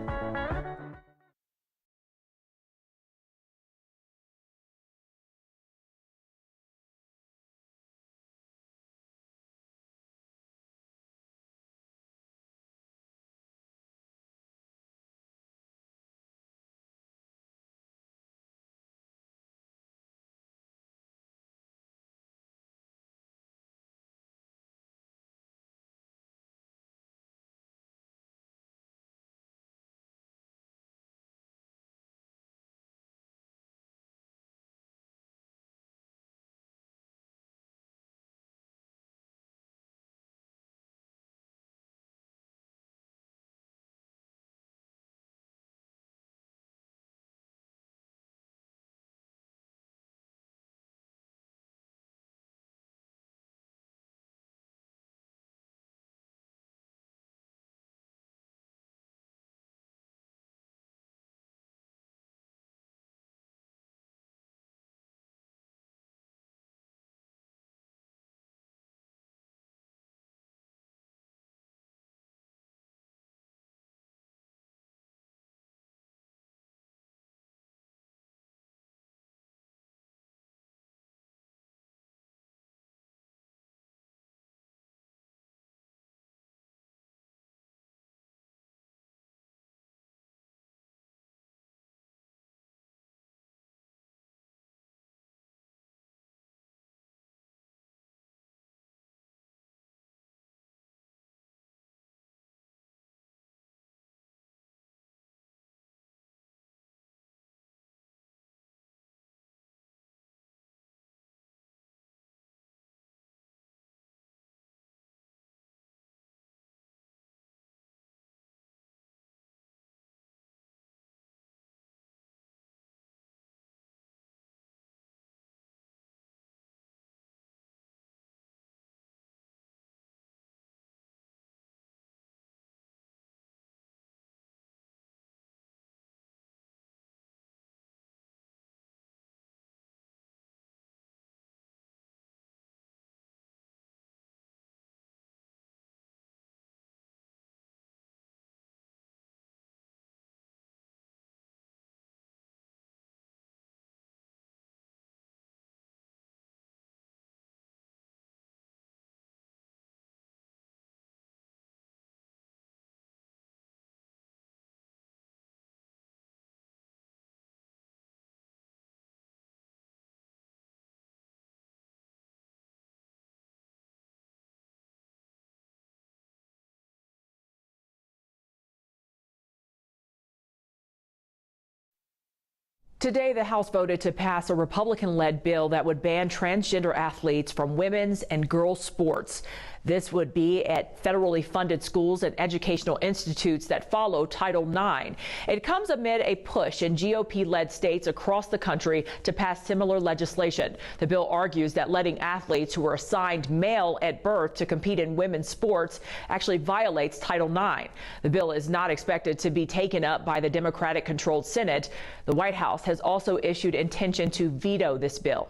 Speaker 7: Today, the House voted to pass a Republican-led bill that would ban transgender athletes from women's and girls' sports. This would be at federally funded schools and educational institutes that follow Title IX. It comes amid a push in GOP-led states across the country to pass similar legislation. The bill argues that letting athletes who are assigned male at birth to compete in women's sports actually violates Title IX. The bill is not expected to be taken up by the Democratic-controlled Senate. The White House has also issued intention to veto this bill.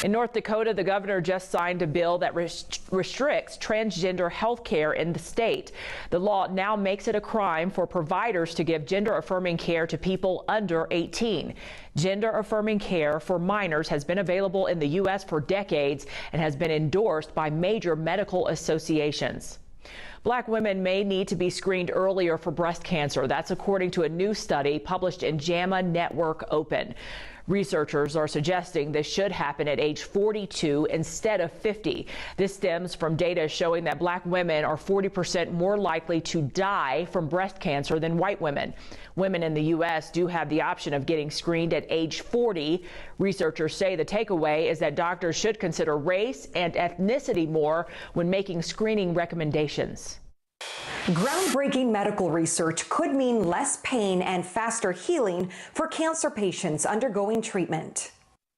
Speaker 7: In North Dakota, the governor just signed a bill that restricts transgender health care in the state. The law now makes it a crime for providers to give gender-affirming care to people under 18. Gender-affirming care for minors has been available in the U.S. for decades and has been endorsed by major medical associations. Black women may need to be screened earlier for breast cancer. That's according to a new study published in JAMA Network Open. Researchers are suggesting this should happen at age 42 instead of 50. This stems from data showing that black women are 40% more likely to die from breast cancer than white women. Women in the U.S. do have the option of getting screened at age 40. Researchers say the takeaway is that doctors should consider race and ethnicity more when making screening recommendations.
Speaker 13: Groundbreaking medical research could mean less pain and faster healing for cancer patients undergoing treatment.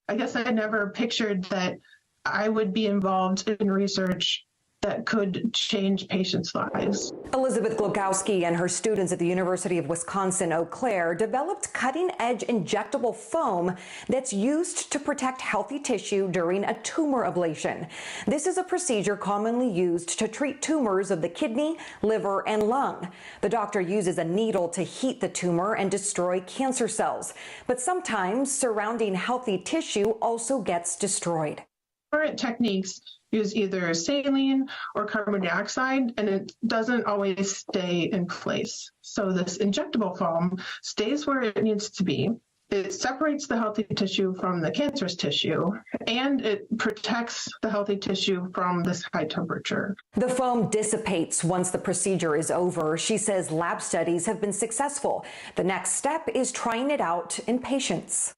Speaker 14: I guess I never pictured that I would be involved in research that could change patients' lives.
Speaker 13: Elizabeth Glogowski and her students at the University of Wisconsin-Eau Claire developed cutting-edge injectable foam that's used to protect healthy tissue during a tumor ablation. This is a procedure commonly used to treat tumors of the kidney, liver, and lung. The doctor uses a needle to heat the tumor and destroy cancer cells. But sometimes surrounding healthy tissue also gets destroyed.
Speaker 14: Current techniques use either saline or carbon dioxide, and it doesn't always stay in place. So this injectable foam stays where it needs to be. It separates the healthy tissue from the cancerous tissue, and it protects the healthy tissue from this high temperature.
Speaker 13: The foam dissipates once the procedure is over. She says lab studies have been successful. The next step is trying it out in patients.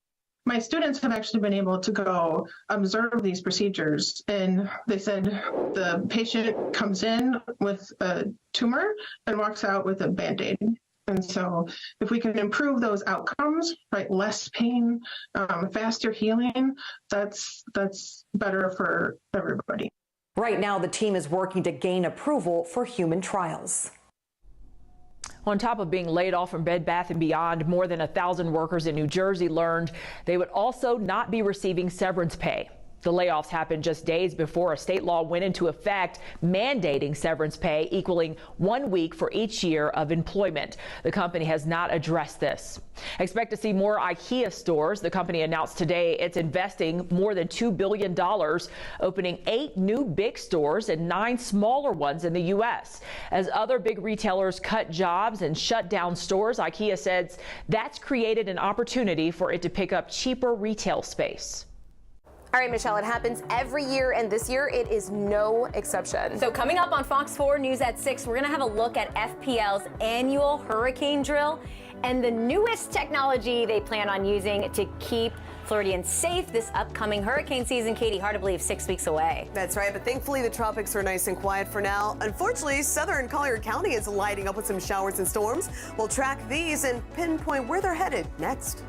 Speaker 14: My students have actually been able to go observe these procedures, and they said the patient comes in with a tumor and walks out with a Band-Aid. And so if we can improve those outcomes, right, less pain, faster healing, that's better for everybody.
Speaker 13: Right now, the team is working to gain approval for human trials.
Speaker 7: On top of being laid off from Bed Bath & Beyond, more than 1,000 workers in New Jersey learned they would also not be receiving severance pay. The layoffs happened just days before a state law went into effect mandating severance pay equaling 1 week for each year of employment. The company has not addressed this. Expect to see more IKEA stores. The company announced today it's investing more than $2 billion, opening 8 new big stores and 9 smaller ones in the U.S. As other big retailers cut jobs and shut down stores, IKEA says that's created an opportunity for it to pick up cheaper retail space.
Speaker 10: All right, Michelle, it happens every year, and this year it is no exception.
Speaker 11: So coming up on Fox 4 News at 6, we're going to have a look at FPL's annual hurricane drill and the newest technology they plan on using to keep Floridians safe this upcoming hurricane season. Katie, hard to believe 6 weeks away.
Speaker 15: That's right, but thankfully the tropics are nice and quiet for now. Unfortunately, southern Collier County is lighting up with some showers and storms. We'll track these and pinpoint where they're headed next.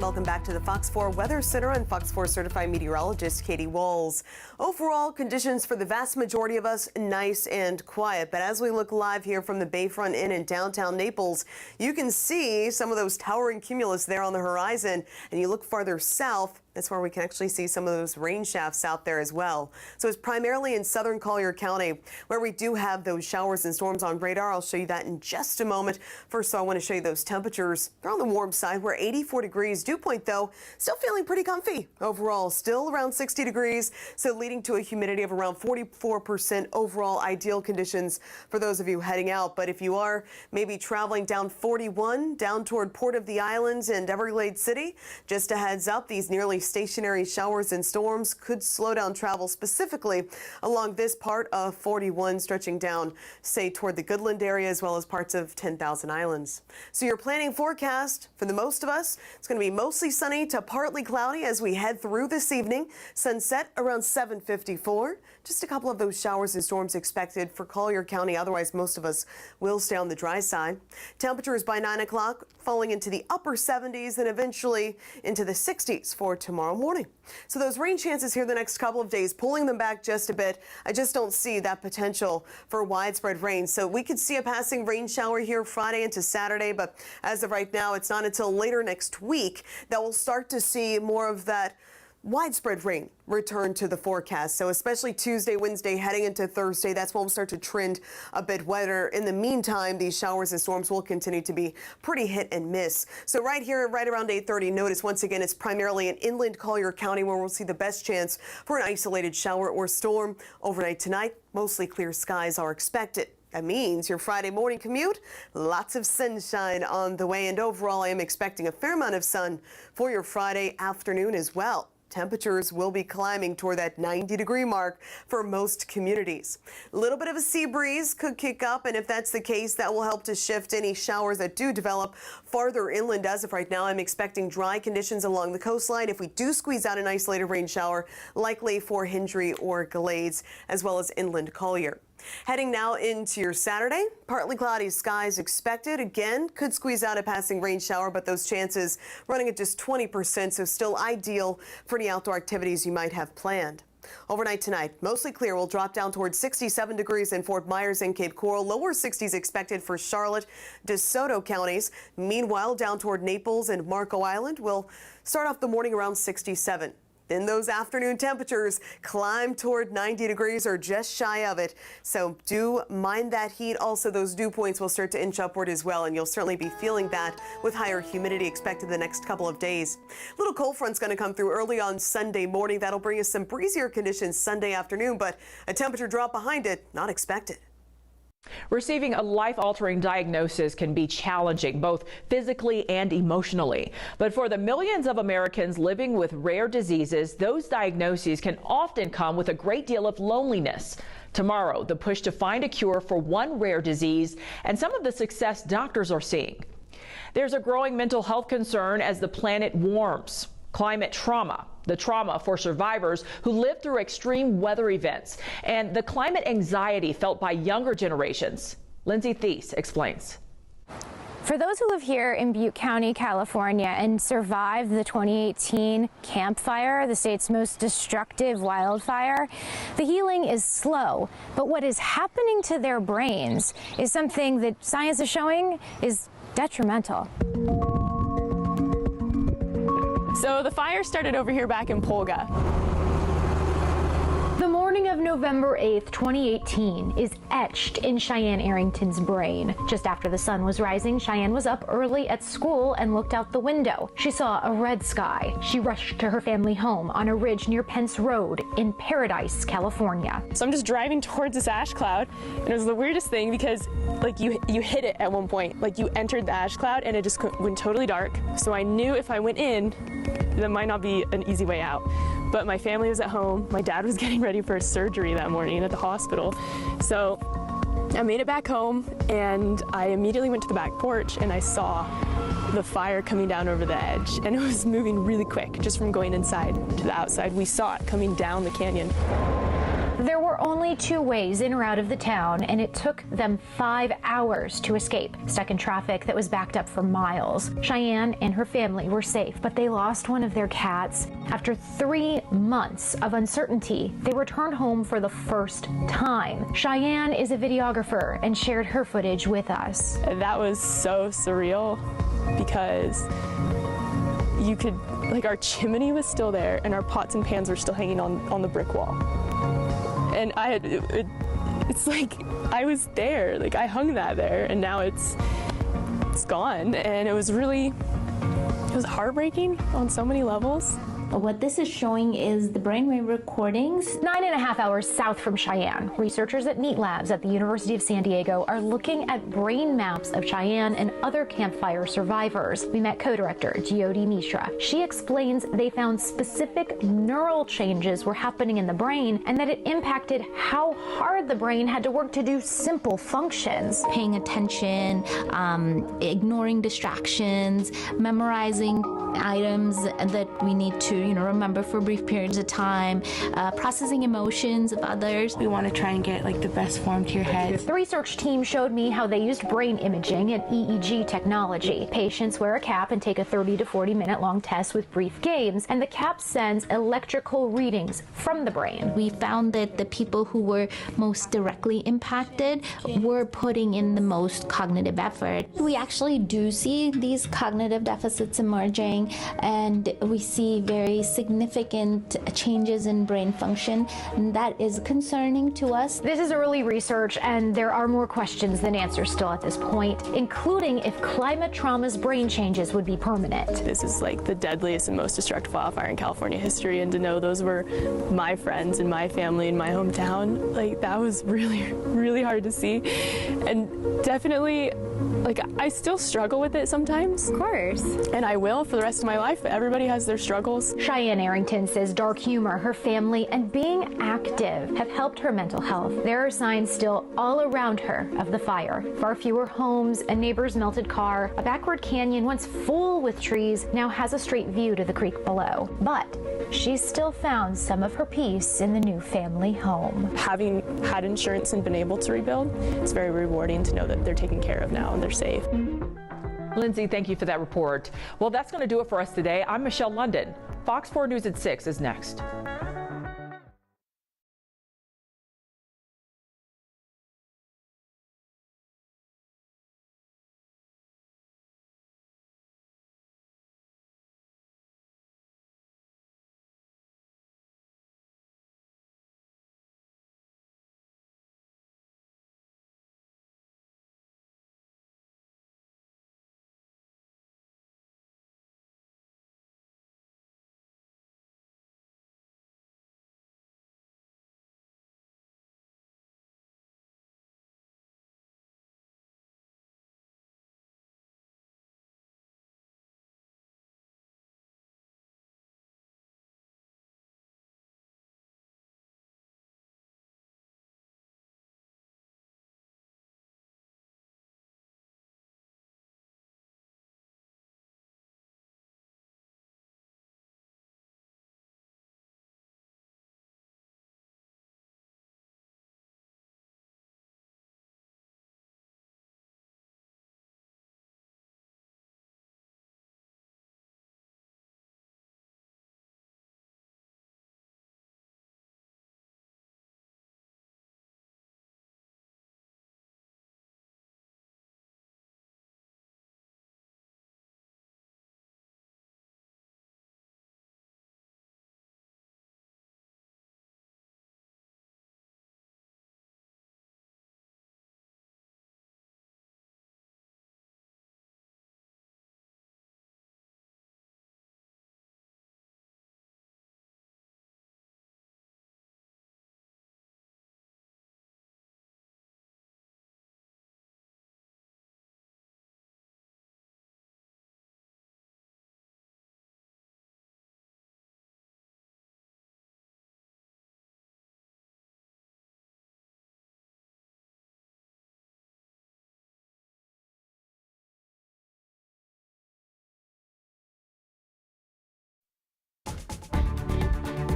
Speaker 15: Welcome back to the Fox 4 Weather Center. I'm Fox 4 certified meteorologist Katie Walls. Overall, conditions for the vast majority of us nice and quiet. But as we look live here from the Bayfront Inn in downtown Naples, you can see some of those towering cumulus there on the horizon. And you look farther south, that's where we can actually see some of those rain shafts out there as well. So it's primarily in southern Collier County where we do have those showers and storms on radar. I'll show you that in just a moment. First, I want to show you those temperatures. They're on the warm side. We're 84 degrees. Dew point, though, still feeling pretty comfy overall. Still around 60 degrees, so leading to a humidity of around 44% overall. Ideal conditions for those of you heading out. But if you are maybe traveling down 41 down toward Port of the Islands and Everglades City, just a heads up, these nearly stationary showers and storms could slow down travel, specifically along this part of 41, stretching down, say, toward the Goodland area as well as parts of 10,000 Islands. So your planning forecast for the most of us, it's going to be mostly sunny to partly cloudy as we head through this evening. Sunset around 7:54. Just a couple of those showers and storms expected for Collier County. Otherwise, most of us will stay on the dry side. Temperatures by 9 o'clock falling into the upper 70s and eventually into the 60s for tomorrow morning. So those rain chances here the next couple of days, pulling them back just a bit. I just don't see that potential for widespread rain. So we could see a passing rain shower here Friday into Saturday, but as of right now, it's not until later next week that we'll start to see more of that widespread rain return to the forecast. So especially Tuesday, Wednesday, heading into Thursday, that's when we'll start to trend a bit wetter. In the meantime, these showers and storms will continue to be pretty hit and miss. So right here, right around 8:30, notice once again, it's primarily in inland Collier County where we'll see the best chance for an isolated shower or storm. Overnight tonight, mostly clear skies are expected. That means your Friday morning commute, lots of sunshine on the way. And overall, I am expecting a fair amount of sun for your Friday afternoon as well. Temperatures will be climbing toward that 90-degree mark for most communities. A little bit of a sea breeze could kick up, and if that's the case, that will help to shift any showers that do develop farther inland. As of right now, I'm expecting dry conditions along the coastline. If we do squeeze out an isolated rain shower, likely for Hendry or Glades, as well as inland Collier. Heading now into your Saturday, partly cloudy skies expected. Again, could squeeze out a passing rain shower, but those chances running at just 20%, so still ideal for any outdoor activities you might have planned. Overnight tonight, mostly clear. We'll drop down towards 67 degrees in Fort Myers and Cape Coral. Lower 60s expected for Charlotte, DeSoto counties. Meanwhile, down toward Naples and Marco Island, we'll start off the morning around 67. Then those afternoon temperatures climb toward 90 degrees or just shy of it. So do mind that heat. Also, those dew points will start to inch upward as well, and you'll certainly be feeling that with higher humidity expected the next couple of days. Little cold front's going to come through early on Sunday morning. That'll bring us some breezier conditions Sunday afternoon, but a temperature drop behind it not expected.
Speaker 7: Receiving a life-altering diagnosis can be challenging, both physically and emotionally. But for the millions of Americans living with rare diseases, those diagnoses can often come with a great deal of loneliness. Tomorrow, the push to find a cure for one rare disease and some of the success doctors are seeing. There's a growing mental health concern as the planet warms. Climate trauma, the trauma for survivors who lived through extreme weather events, and the climate anxiety felt by younger generations. Lindsay Thies explains.
Speaker 16: For those who live here in Butte County, California, and survived the 2018 Camp Fire, the state's most destructive wildfire, the healing is slow. But what is happening to their brains is something that science is showing is detrimental.
Speaker 26: So the fire started over here back in Polga.
Speaker 16: The morning of November 8th, 2018 is etched in Cheyenne Arrington's brain. Just after the sun was rising, Cheyenne was up early at school and looked out the window. She saw a red sky. She rushed to her family home on a ridge near Pence Road in Paradise, California.
Speaker 26: So I'm just driving towards this ash cloud, and it was the weirdest thing because like you hit it at one point, like you entered the ash cloud and it just went totally dark. So I knew if I went in, that might not be an easy way out. But my family was at home. My dad was getting ready for surgery that morning at the hospital. So I made it back home and I immediately went to the back porch and I saw the fire coming down over the edge, and it was moving really quick just from going inside to the outside. We saw it coming down the canyon.
Speaker 16: There were only 2 ways in or out of the town, and it took them 5 hours to escape, stuck in traffic that was backed up for miles. Cheyenne and her family were safe, but they lost one of their cats. After 3 months of uncertainty, they returned home for the first time. Cheyenne is a videographer and shared her footage with us.
Speaker 26: That was so surreal because you could, like, our chimney was still there and our pots and pans were still hanging on the brick wall. And it's like I was there, like I hung that there, and now it's gone. And it was heartbreaking on so many levels.
Speaker 16: What this is showing is the brainwave recordings. 9.5 hours south from Cheyenne, researchers at Meat Labs at the University of San Diego are looking at brain maps of Cheyenne and other campfire survivors. We met co-director Jyoti Mishra. She explains they found specific neural changes were happening in the brain and that it impacted how hard the brain had to work to do simple functions.
Speaker 4: Paying attention, ignoring distractions, memorizing items that we need to remember for brief periods of time, processing emotions of others. We want to try and get like the best form to your head.
Speaker 16: The research team showed me how they used brain imaging and EEG technology. Patients wear a cap and take a 30 to 40 minute long test with brief games, and the cap sends electrical readings from the brain.
Speaker 4: We found that the people who were most directly impacted were putting in the most cognitive effort. We actually do see these cognitive deficits emerging, and we see very significant changes in brain function, and that is concerning to us.
Speaker 16: This is early research, and there are more questions than answers still at this point, including if climate trauma's brain changes would be permanent.
Speaker 26: This is like the deadliest and most destructive wildfire in California history, and to know those were my friends and my family in my hometown, like that was really, really hard to see. And definitely, like, I still struggle with it sometimes.
Speaker 16: Of course.
Speaker 26: And I will for the rest of my life. Everybody has their struggles.
Speaker 16: Cheyenne Arrington says dark humor, her family, and being active have helped her mental health. There are signs still all around her of the fire. Far fewer homes, a neighbor's melted car, a backward canyon once full with trees now has a straight view to the creek below. But she's still found some of her peace in the new family home.
Speaker 26: Having had insurance and been able to rebuild, it's very rewarding to know that they're taken care of now and they're safe.
Speaker 7: Lindsay, thank you for that report. Well, that's going to do it for us today. I'm Michelle London. Fox 4 News at 6 is next.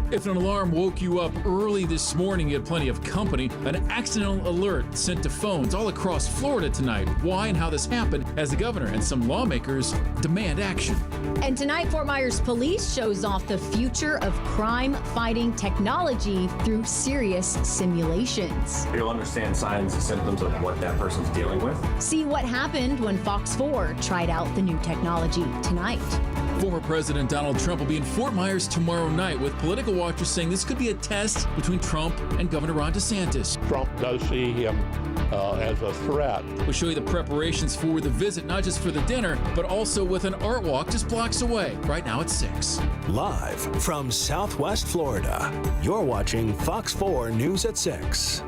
Speaker 3: If an alarm woke you up early this morning, you had plenty of company. An accidental alert sent to phones all across Florida tonight. Why and how this happened as the governor and some lawmakers demand action.
Speaker 18: And tonight, Fort Myers Police shows off the future of crime-fighting technology through serious simulations.
Speaker 19: You'll understand signs and symptoms of what that person's dealing with.
Speaker 18: See what happened when Fox 4 tried out the new technology tonight.
Speaker 3: Former President Donald Trump will be in Fort Myers tomorrow night, with political watchers saying this could be a test between Trump and Governor Ron DeSantis.
Speaker 20: Trump does see him as a threat.
Speaker 3: We'll show you the preparations for the visit, not just for the dinner, but also with an art walk just blocks away. Right now at 6.
Speaker 12: Live from Southwest Florida, you're watching Fox 4 News at 6.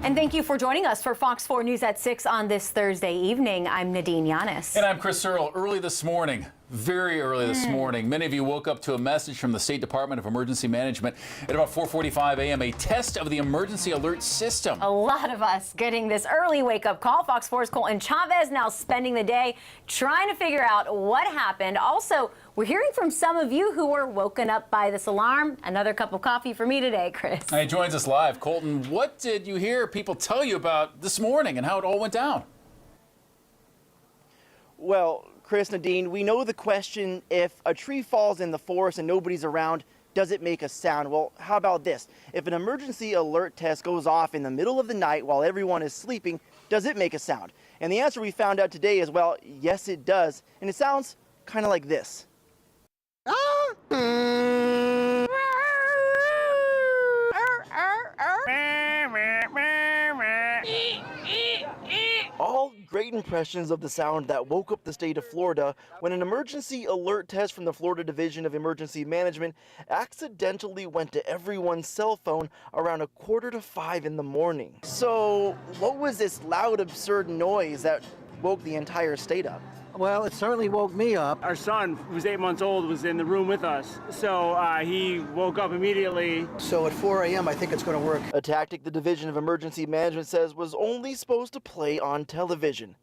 Speaker 11: And thank you for joining us for Fox 4 News at 6 on this Thursday evening. I'm Nadine Yanis.
Speaker 21: And I'm Chris Earl. Early this morning, very early this morning, many of you woke up to a message from the State Department of Emergency Management at about 4:45 a.m., a test of the emergency alert system.
Speaker 11: A lot of us getting this early wake-up call. Fox 4's Colton Chavez now spending the day trying to figure out what happened. Also, we're hearing from some of you who were woken up by this alarm. Another cup of coffee for me today, Chris.
Speaker 21: He joins us live. Colton, what did you hear people tell you about this morning and how it all went down?
Speaker 22: Well, Chris, Nadine, we know the question, if a tree falls in the forest and nobody's around, does it make a sound? Well, how about this? If an emergency alert test goes off in the middle of the night while everyone is sleeping, does it make a sound? And the answer we found out today is, well, yes, it does. And it sounds kind of like this. All great impressions of the sound that woke up the state of Florida when an emergency alert test from the Florida Division of Emergency Management accidentally went to everyone's cell phone around 4:45 in the morning. So what was this loud, absurd noise that woke the entire state up?
Speaker 27: Well, it certainly woke me up. Our son, who was 8 months old, was in the room with us, so he woke up immediately.
Speaker 22: So at 4 a.m., I think it's going to work. A tactic the Division of Emergency Management says was only supposed to play on television.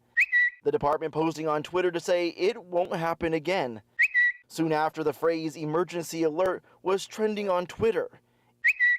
Speaker 22: The department posting on Twitter to say it won't happen again. Soon after, the phrase emergency alert was trending on Twitter,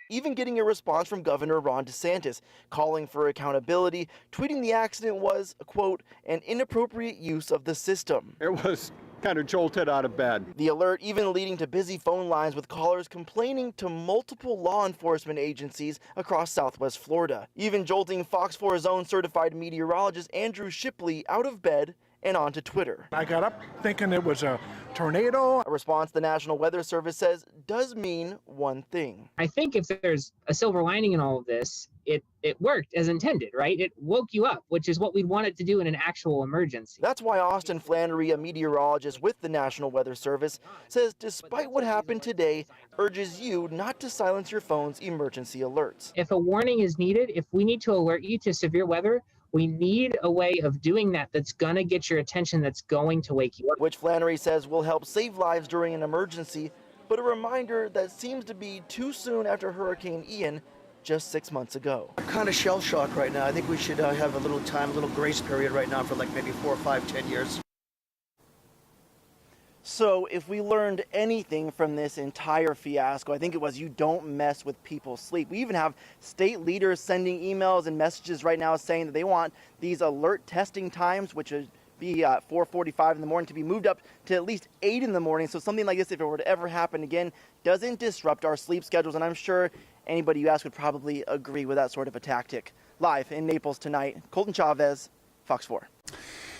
Speaker 22: even getting a response from Governor Ron DeSantis, calling for accountability, tweeting the accident was, quote, an inappropriate use of the system.
Speaker 20: It was kind of jolted out of bed.
Speaker 22: The alert even leading to busy phone lines with callers complaining to multiple law enforcement agencies across Southwest Florida, even jolting Fox 4's own certified meteorologist Andrew Shipley out of bed and onto Twitter.
Speaker 28: I got up thinking it was a tornado.
Speaker 22: A response the National Weather Service says does mean one thing.
Speaker 29: I think if there's a silver lining in all of this, it worked as intended, right? It woke you up, which is what we'd want it to do in an actual emergency.
Speaker 22: That's why Austin Flannery, a meteorologist with the National Weather Service, says despite what happened today, urges you not to silence your phone's emergency alerts.
Speaker 29: If a warning is needed, if we need to alert you to severe weather, we need a way of doing that that's going to get your attention, that's going to wake you up.
Speaker 22: Which Flannery says will help save lives during an emergency, but a reminder that seems to be too soon after Hurricane Ian just 6 months ago.
Speaker 30: I'm kind of shell-shocked right now. I think we should have a little time, a little grace period right now for like maybe 4, 5, 10 years.
Speaker 22: So if we learned anything from this entire fiasco, I think it was you don't mess with people's sleep. We even have state leaders sending emails and messages right now saying that they want these alert testing times, which would be 4:45 in the morning, to be moved up to at least 8 in the morning. So something like this, if it were to ever happen again, doesn't disrupt our sleep schedules. And I'm sure anybody you ask would probably agree with that sort of a tactic. Live in Naples tonight, Colton Chavez, Fox 4.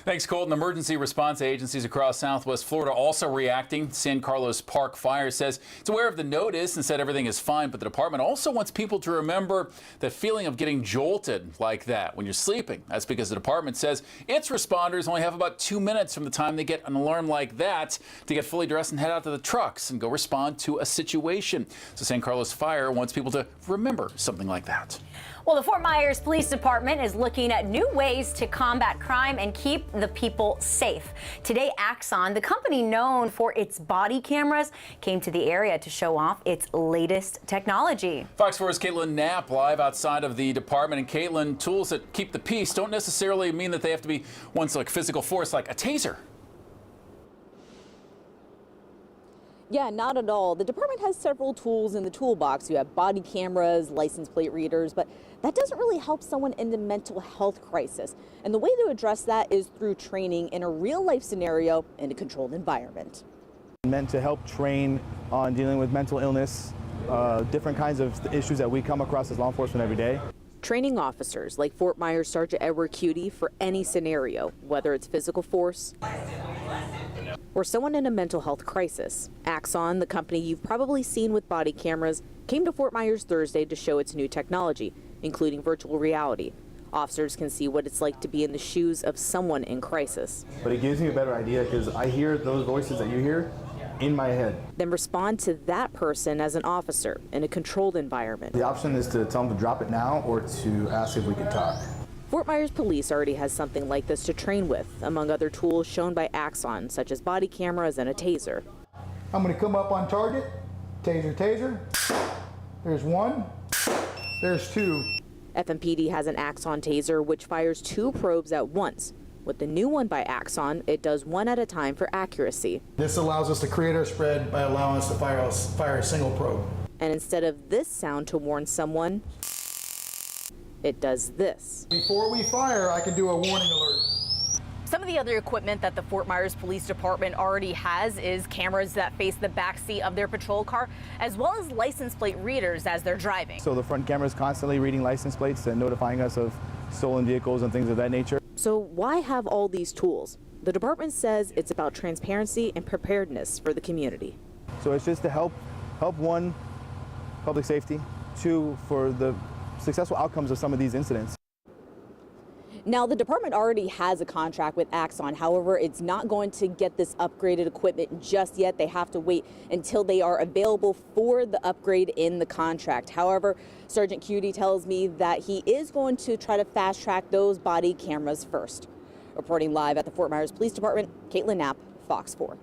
Speaker 21: Thanks, Colton. Emergency response agencies across Southwest Florida also reacting. San Carlos Park Fire says it's aware of the notice and said everything is fine, but the department also wants people to remember the feeling of getting jolted like that when you're sleeping. That's because the department says its responders only have about 2 minutes from the time they get an alarm like that to get fully dressed and head out to the trucks and go respond to a situation. So San Carlos Fire wants people to remember something like that.
Speaker 11: Well, the Fort Myers Police Department is looking at new ways to combat crime and keep the people safe. Today, Axon, the company known for its body cameras, came to the area to show off its latest technology.
Speaker 21: Fox 4's Caitlin Knapp live outside of the department. And Caitlin, tools that keep the peace don't necessarily mean that they have to be ones like physical force, like a taser.
Speaker 1: Yeah, not at all. The department has several tools in the toolbox. You have body cameras, license plate readers, but that doesn't really help someone in a mental health crisis. And the way to address that is through training in a real life scenario in a controlled environment.
Speaker 22: Meant to help train on dealing with mental illness, different kinds of issues that we come across as law enforcement every day.
Speaker 1: Training officers like Fort Myers Sergeant Edward Cutie for any scenario, whether it's physical force or someone in a mental health crisis. Axon, the company you've probably seen with body cameras, came to Fort Myers Thursday to show its new technology, including virtual reality. Officers can see what it's like to be in the shoes of someone in crisis.
Speaker 22: But it gives me a better idea because I hear those voices that you hear in my head.
Speaker 1: Then respond to that person as an officer in a controlled environment.
Speaker 22: The option is to tell them to drop it now or to ask if we can talk.
Speaker 1: Fort Myers Police already has something like this to train with, among other tools shown by Axon, such as body cameras and a taser.
Speaker 2: I'm going to come up on target, taser, taser. There's one, there's two.
Speaker 1: FMPD has an Axon taser which fires 2 probes at once. With the new one by Axon, it does 1 at a time for accuracy.
Speaker 2: This allows us to create our spread by allowing us to fire a single probe.
Speaker 1: And instead of this sound to warn someone, it does this.
Speaker 2: Before we fire, I can do a warning alert.
Speaker 11: Some of the other equipment that the Fort Myers Police Department already has is cameras that face the backseat of their patrol car, as well as license plate readers as they're driving.
Speaker 22: So the front camera is constantly reading license plates and notifying us of stolen vehicles and things of that nature.
Speaker 1: So why have all these tools? The department says it's about transparency and preparedness for the community.
Speaker 22: So it's just to help one, public safety, 2, for the successful outcomes of some of these incidents.
Speaker 1: Now, the department already has a contract with Axon. However, it's not going to get this upgraded equipment just yet. They have to wait until they are available for the upgrade in the contract. However, Sergeant Cutie tells me that he is going to try to fast track those body cameras first. Reporting live at the Fort Myers Police Department, Caitlin Knapp, Fox 4.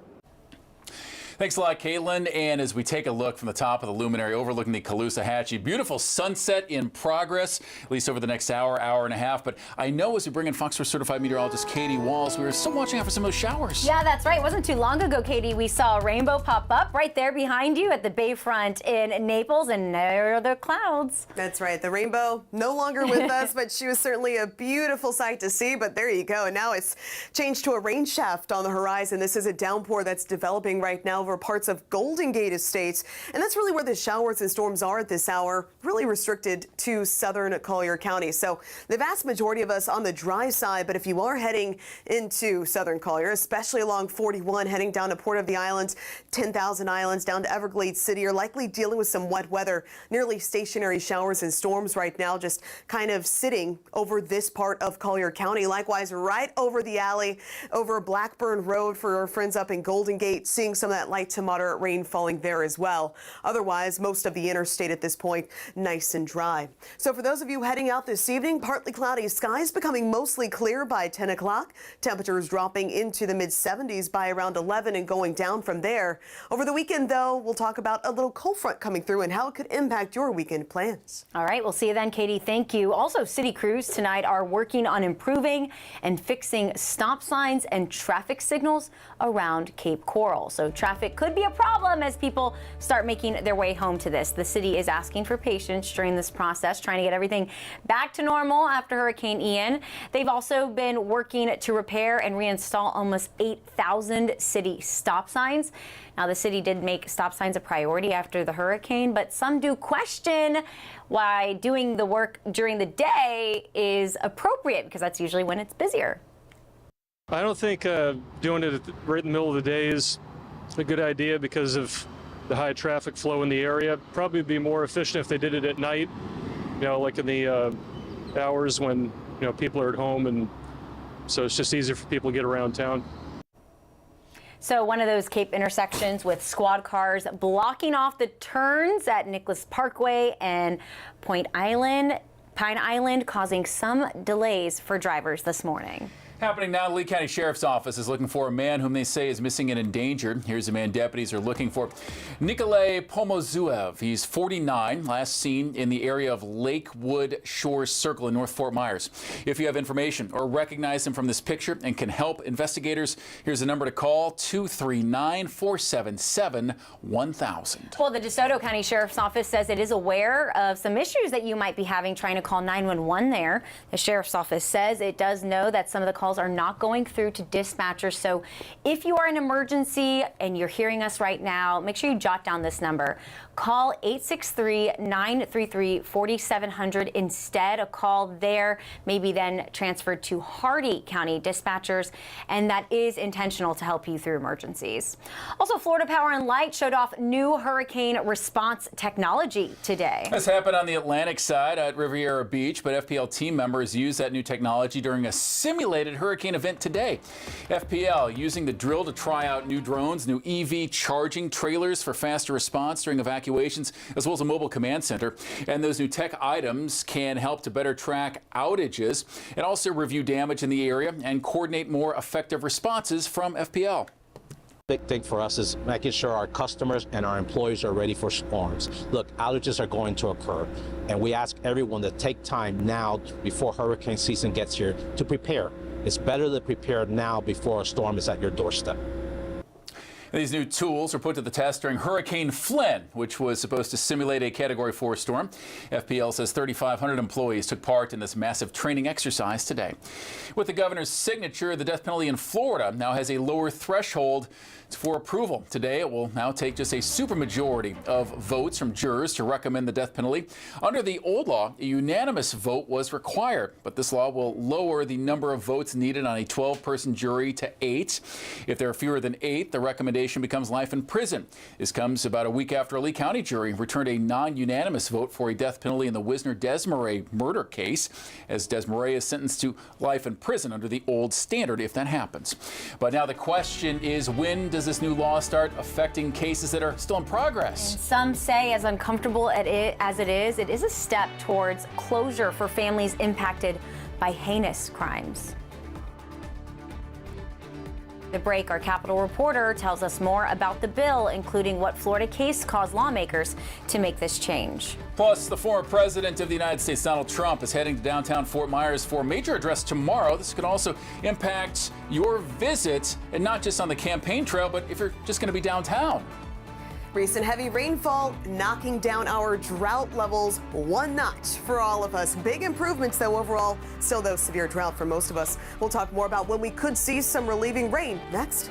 Speaker 21: Thanks a lot, Caitlin. And as we take a look from the top of the luminary overlooking the Caloosahatchee, beautiful sunset in progress, at least over the next hour, hour and a half. But I know as we bring in Fox 4 certified meteorologist Katie Walls, we were still watching out for some of those showers.
Speaker 11: Yeah, that's right. It wasn't too long ago, Katie, we saw a rainbow pop up right there behind you at the Bayfront in Naples, and there are the clouds.
Speaker 15: That's right. The rainbow no longer with us, but she was certainly a beautiful sight to see. But there you go. And now it's changed to a rain shaft on the horizon. This is a downpour that's developing right now over parts of Golden Gate Estates. And that's really where the showers and storms are at this hour, really restricted to southern Collier County. So the vast majority of us on the dry side, but if you are heading into southern Collier, especially along 41, heading down to Port of the Islands, 10,000 Islands, down to Everglades City, you're likely dealing with some wet weather, nearly stationary showers and storms right now, just kind of sitting over this part of Collier County. Likewise, right over the alley, over Blackburn Road for our friends up in Golden Gate, seeing some of that light to moderate rain falling there as well. Otherwise, most of the interstate at this point, nice and dry. So for those of you heading out this evening, partly cloudy skies becoming mostly clear by 10 o'clock. Temperatures dropping into the mid-70s by around 11 and going down from there. Over the weekend, though, we'll talk about a little cold front coming through and how it could impact your weekend plans.
Speaker 11: All right, we'll see you then, Katie. Thank you. Also, city crews tonight are working on improving and fixing stop signs and traffic signals around Cape Coral. So traffic could be a problem as people start making their way home to this. The city is asking for patience during this process, trying to get everything back to normal after Hurricane Ian. They've also been working to repair and reinstall almost 8,000 city stop signs. Now, the city did make stop signs a priority after the hurricane, but some do question why doing the work during the day is appropriate, because that's usually when it's busier.
Speaker 5: I don't think doing it right in the middle of the day is a good idea because of the high traffic flow in the area. Probably be more efficient if they did it at night, like in the hours when, people are at home, and so it's just easier for people to get around town.
Speaker 11: So one of those Cape intersections with squad cars blocking off the turns at Nicholas Parkway and Pine Island, causing some delays for drivers this morning.
Speaker 21: Happening now, the Lee County Sheriff's Office is looking for a man whom they say is missing and endangered. Here's the man deputies are looking for. Nikolay Pomozuev. He's 49, last seen in the area of Lakewood Shores Circle in North Fort Myers. If you have information or recognize him from this picture and can help investigators, here's the number to call, 239-477-1000.
Speaker 11: Well, the DeSoto County Sheriff's Office says it is aware of some issues that you might be having trying to call 911 there. The Sheriff's Office says it does know that some of the calls are not going through to dispatchers. So if you are in an emergency and you're hearing us right now, make sure you jot down this number. Call 863-933-4700 instead. A call there may be then transferred to Hardy County dispatchers, and that is intentional to help you through emergencies. Also, Florida Power and Light showed off new hurricane response technology today.
Speaker 21: This happened on the Atlantic side at Riviera Beach, but FPL team members used that new technology during a simulated hurricane event today. FPL using the drill to try out new drones, new EV charging trailers for faster response during evacuations, as well as a mobile command center. And those new tech items can help to better track outages and also review damage in the area and coordinate more effective responses from FPL.
Speaker 6: Big thing for us is making sure our customers and our employees are ready for storms. Look, outages are going to occur, and we ask everyone to take time now before hurricane season gets here to prepare. It's better to prepare now before a storm is at your doorstep.
Speaker 21: These new tools were put to the test during Hurricane Flynn, which was supposed to simulate a Category 4 storm. FPL says 3,500 employees took part in this massive training exercise today. With the governor's signature, the death penalty in Florida now has a lower threshold for approval. Today, it will now take just a supermajority of votes from jurors to recommend the death penalty. Under the old law, a unanimous vote was required, but this law will lower the number of votes needed on a 12-person jury to 8. If there are fewer than 8, the recommendation becomes life in prison. This comes about a week after a Lee County jury returned a non-unanimous vote for a death penalty in the Wisner-Desmarais murder case, as Desmarais is sentenced to life in prison under the old standard if that happens. But now the question is, when does this new law start affecting cases that are still in progress?
Speaker 11: And some say, as uncomfortable as it is a step towards closure for families impacted by heinous crimes. The break, our Capitol reporter tells us more about the bill, including what Florida case caused lawmakers to make this change.
Speaker 21: Plus, the former president of the United States, Donald Trump, is heading to downtown Fort Myers for a major address tomorrow. This could also impact your visit, and not just on the campaign trail, but if you're just going to be downtown.
Speaker 15: Recent heavy rainfall knocking down our drought levels one notch for all of us. Big improvements, though, overall. Still, though, severe drought for most of us. We'll talk more about when we could see some relieving rain next.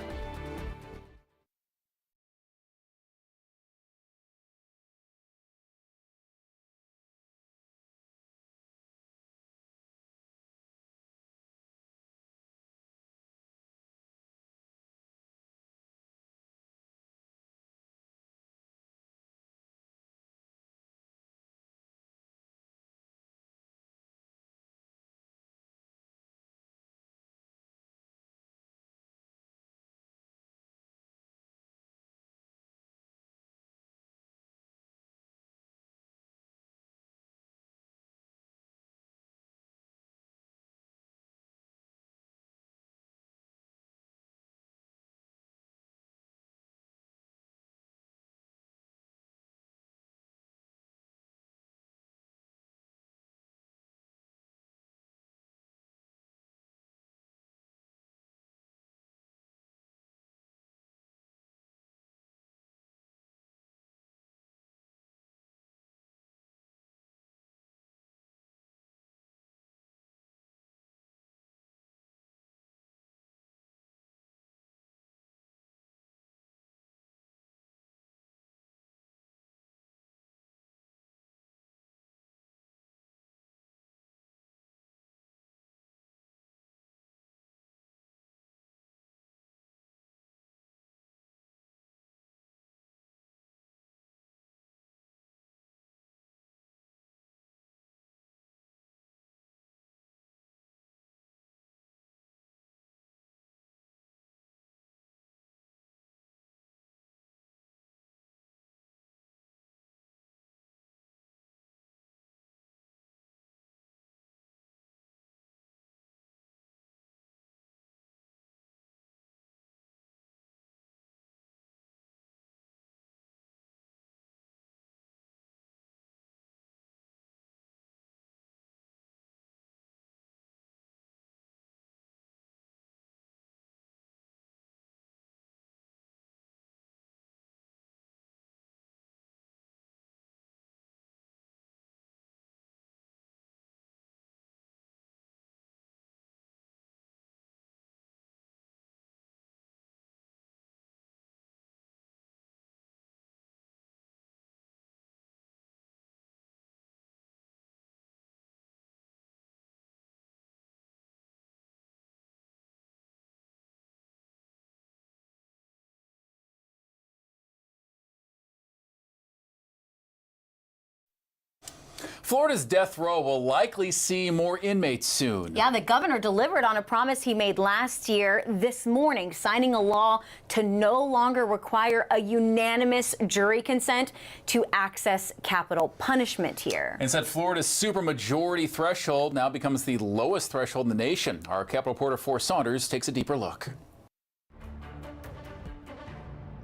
Speaker 21: Florida's death row will likely see more inmates soon.
Speaker 11: Yeah, the governor delivered on a promise he made last year this morning, signing a law to no longer require a unanimous jury consent to access capital punishment here.
Speaker 21: And said Florida's supermajority threshold now becomes the lowest threshold in the nation. Our Capitol reporter Forrest Saunders takes a deeper look.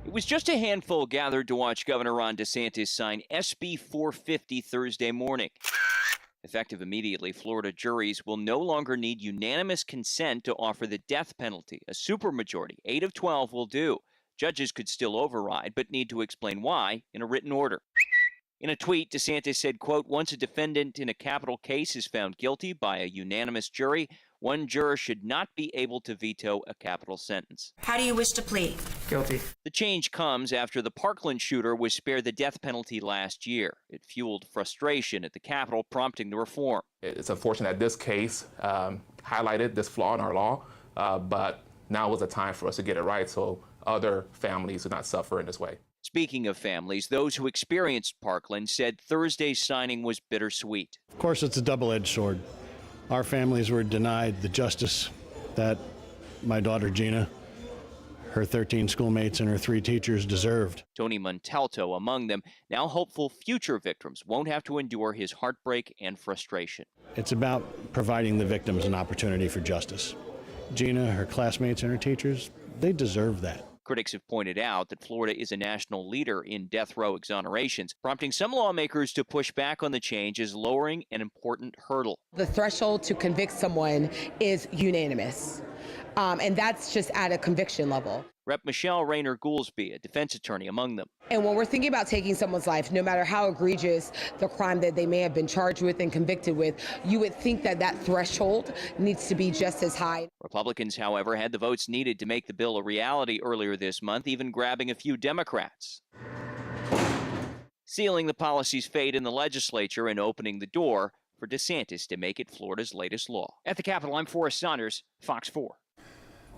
Speaker 4: It was just a handful gathered to watch Governor Ron DeSantis sign SB 450 Thursday morning. Effective immediately, Florida juries will no longer need unanimous consent to offer the death penalty. A supermajority, 8 of 12, will do. Judges could still override, but need to explain why in a written order. In a tweet, DeSantis said, quote, once a defendant in a capital case is found guilty by a unanimous jury, one juror should not be able to veto a capital sentence.
Speaker 8: How do you wish to plead?
Speaker 4: Guilty. The change comes after the Parkland shooter was spared the death penalty last year. It fueled frustration at the Capitol, prompting the reform.
Speaker 9: It's unfortunate that this case highlighted this flaw in our law, but now was the time for us to get it right so other families do not suffer in this way.
Speaker 4: Speaking of families, those who experienced Parkland said Thursday's signing was bittersweet.
Speaker 10: Of course, it's a double-edged sword. Our families were denied the justice that my daughter Gina, her 13 schoolmates, and her 3 teachers deserved.
Speaker 4: Tony Montalto among them, now hopeful future victims won't have to endure his heartbreak and frustration.
Speaker 10: It's about providing the victims an opportunity for justice. Gina, her classmates, and her teachers, they deserve that.
Speaker 4: Critics have pointed out that Florida is a national leader in death row exonerations, prompting some lawmakers to push back on the change as lowering an important hurdle.
Speaker 13: The threshold to convict someone is unanimous, and that's just at a conviction level.
Speaker 4: Rep. Michelle Rayner-Goolsby, a defense attorney, among them.
Speaker 13: And when we're thinking about taking someone's life, no matter how egregious the crime that they may have been charged with and convicted with, you would think that that threshold needs to be just as high.
Speaker 4: Republicans, however, had the votes needed to make the bill a reality earlier this month, even grabbing a few Democrats, sealing the policy's fate in the legislature and opening the door for DeSantis to make it Florida's latest law. At the Capitol, I'm Forrest Saunders, Fox 4.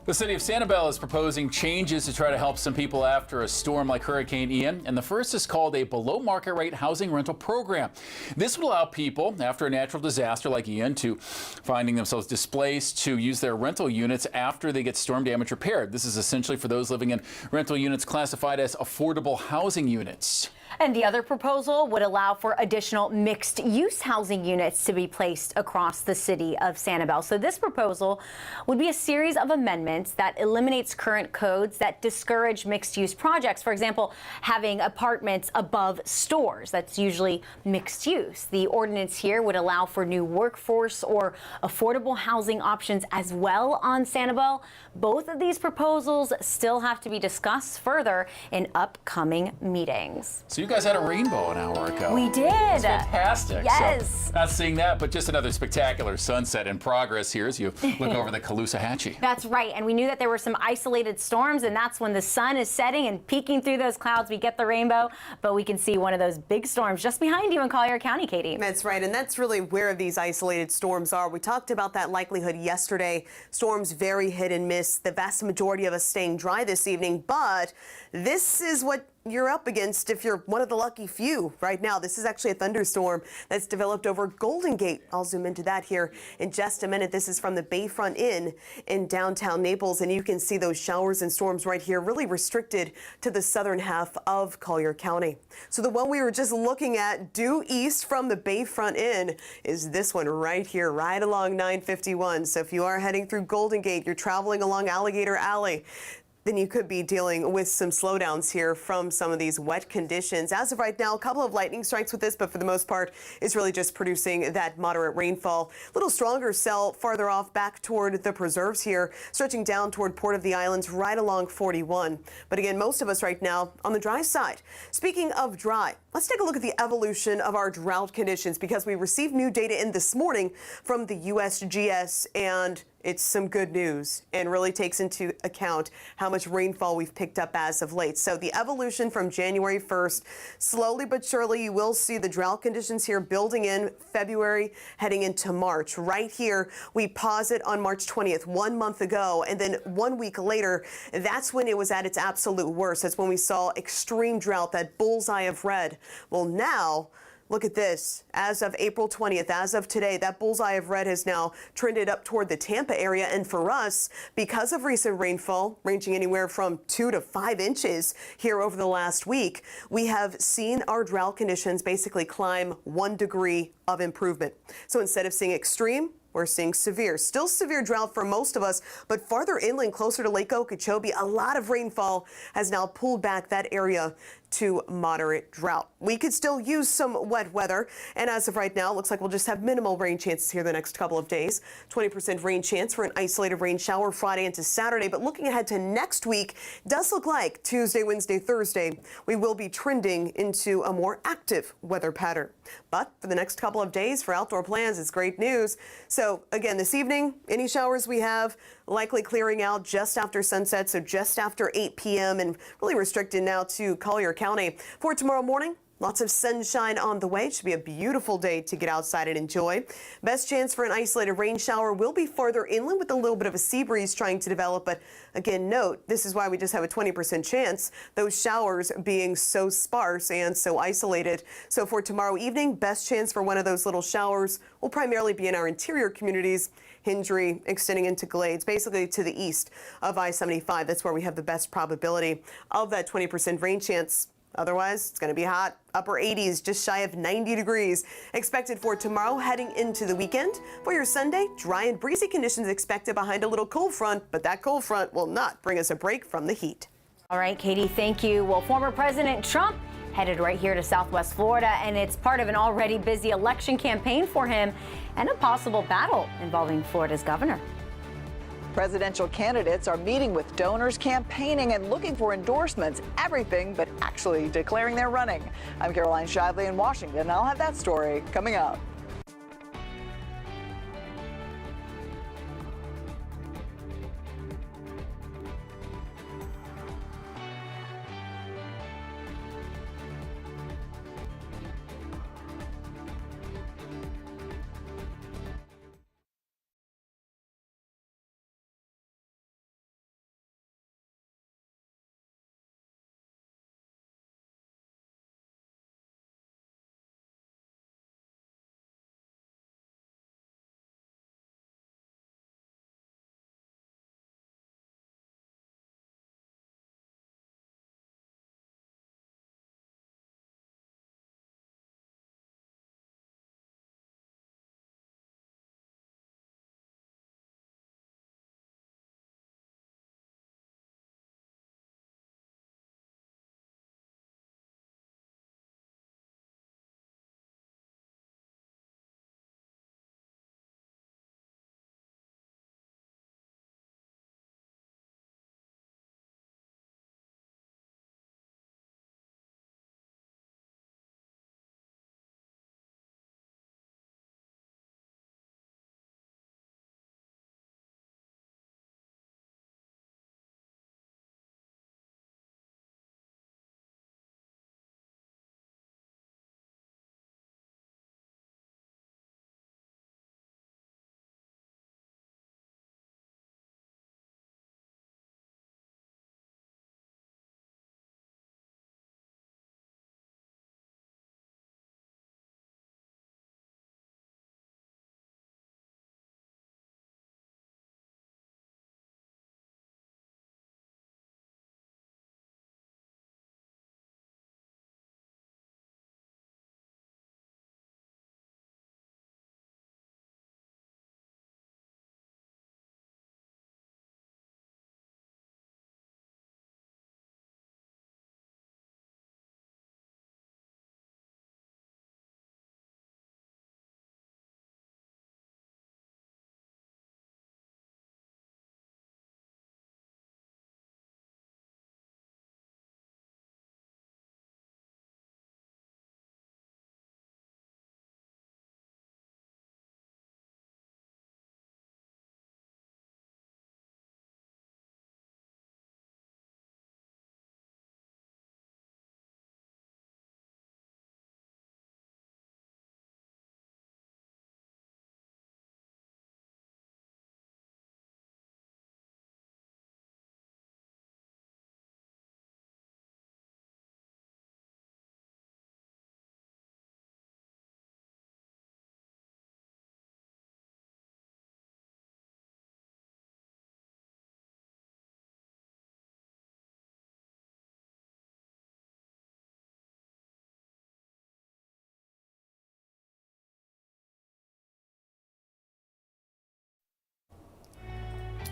Speaker 21: The city of Sanibel is proposing changes to try to help some people after a storm like Hurricane Ian, and the first is called a below-market rate housing rental program. This would allow people after a natural disaster like Ian to finding themselves displaced to use their rental units after they get storm damage repaired. This is essentially for those living in rental units classified as affordable housing units.
Speaker 11: And the other proposal would allow for additional mixed-use housing units to be placed across the city of Sanibel. So this proposal would be a series of amendments that eliminates current codes that discourage mixed-use projects. For example, having apartments above stores. That's usually mixed use. The ordinance here would allow for new workforce or affordable housing options as well on Sanibel. Both of these proposals still have to be discussed further in upcoming meetings.
Speaker 21: So you guys had a rainbow an hour ago.
Speaker 11: We did.
Speaker 21: It's fantastic.
Speaker 11: Yes.
Speaker 21: So, not seeing that, but just another spectacular sunset in progress here as you look over the Caloosahatchee.
Speaker 11: That's right. And we knew that there were some isolated storms, and that's when the sun is setting and peeking through those clouds. We get the rainbow, but we can see one of those big storms just behind you in Collier County, Katie.
Speaker 15: That's right. And that's really where these isolated storms are. We talked about that likelihood yesterday. Storms very hit and miss. The vast majority of us staying dry this evening, but this is what you're up against if you're one of the lucky few right now. This is actually a thunderstorm that's developed over Golden Gate. I'll zoom into that here in just a minute. This is from the Bayfront Inn in downtown Naples, and you can see those showers and storms right here really restricted to the southern half of Collier County. So the one we were just looking at due east from the Bayfront Inn is this one right here, right along 951. So if you are heading through Golden Gate, you're traveling along Alligator Alley, then you could be dealing with some slowdowns here from some of these wet conditions. As of right now, a couple of lightning strikes with this, but for the most part, it's really just producing that moderate rainfall. A little stronger cell farther off back toward the preserves here, stretching down toward Port of the Islands right along 41. But again, most of us right now on the dry side. Speaking of dry, let's take a look at the evolution of our drought conditions because we received new data in this morning from the USGS, and it's some good news and really takes into account how much rainfall we've picked up as of late. So the evolution from January 1st, slowly but surely you will see the drought conditions here building in February heading into March. Right here, we pause it on March 20th, 1 month ago, and then 1 week later, that's when it was at its absolute worst. That's when we saw extreme drought, that bullseye of red. Well, now Look at this. As of April 20th, as of today, that bullseye of red has now trended up toward the Tampa area. And for us, because of recent rainfall ranging anywhere from 2 to 5 inches here over the last week, we have seen our drought conditions basically climb 1 degree of improvement. So instead of seeing extreme, we're seeing severe. Still severe drought for most of us, but farther inland, closer to Lake Okeechobee, a lot of rainfall has now pulled back that area to moderate drought. We could still use some wet weather, and as of right now, it looks like we'll just have minimal rain chances here the next couple of days. 20% rain chance for an isolated rain shower Friday into Saturday, but looking ahead to next week, does look like Tuesday, Wednesday, Thursday, we will be trending into a more active weather pattern. But for the next couple of days for outdoor plans, it's great news. So again, this evening, any showers we have likely clearing out just after sunset, so just after 8 p.m. and really restricted now to Collier County. For tomorrow morning, lots of sunshine on the way. It should be a beautiful day to get outside and enjoy. Best chance for an isolated rain shower will be farther inland with a little bit of a sea breeze trying to develop. But again, note, this is why we just have a 20% chance, those showers being so sparse and so isolated. So for tomorrow evening, best chance for one of those little showers will primarily be in our interior communities. Hindry extending into Glades, basically to the east of I-75. That's where we have the best probability of that 20% rain chance. Otherwise, it's going to be hot. Upper 80s, just shy of 90 degrees expected for tomorrow heading into the weekend. For your Sunday, dry and breezy conditions expected behind a little cold front, but that cold front will not bring us a break from the heat.
Speaker 11: All right, Katie, thank you. Well, former President Trump headed right here to Southwest Florida, and it's part of an already busy election campaign for him and a possible battle involving Florida's governor.
Speaker 7: Presidential candidates are meeting with donors, campaigning, and looking for endorsements, everything but actually declaring they're running. I'm Caroline Shively in Washington. I'll have that story coming up.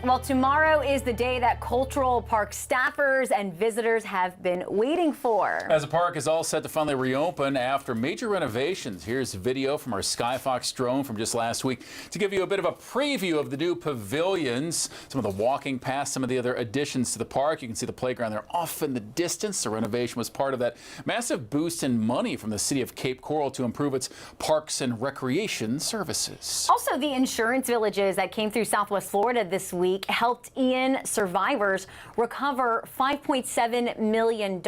Speaker 11: Well, tomorrow is the day that Cultural Park staffers and visitors have been waiting for.
Speaker 21: As the park is all set to finally reopen after major renovations, here's video from our Skyfox drone from just last week to give you a bit of a preview of the new pavilions, some of the walking past some of the other additions to the park. You can see the playground there off in the distance. The renovation was part of that massive boost in money from the city of Cape Coral to improve its parks and recreation services.
Speaker 11: Also, the insurance villages that came through Southwest Florida this week helped Ian survivors recover $5.7 million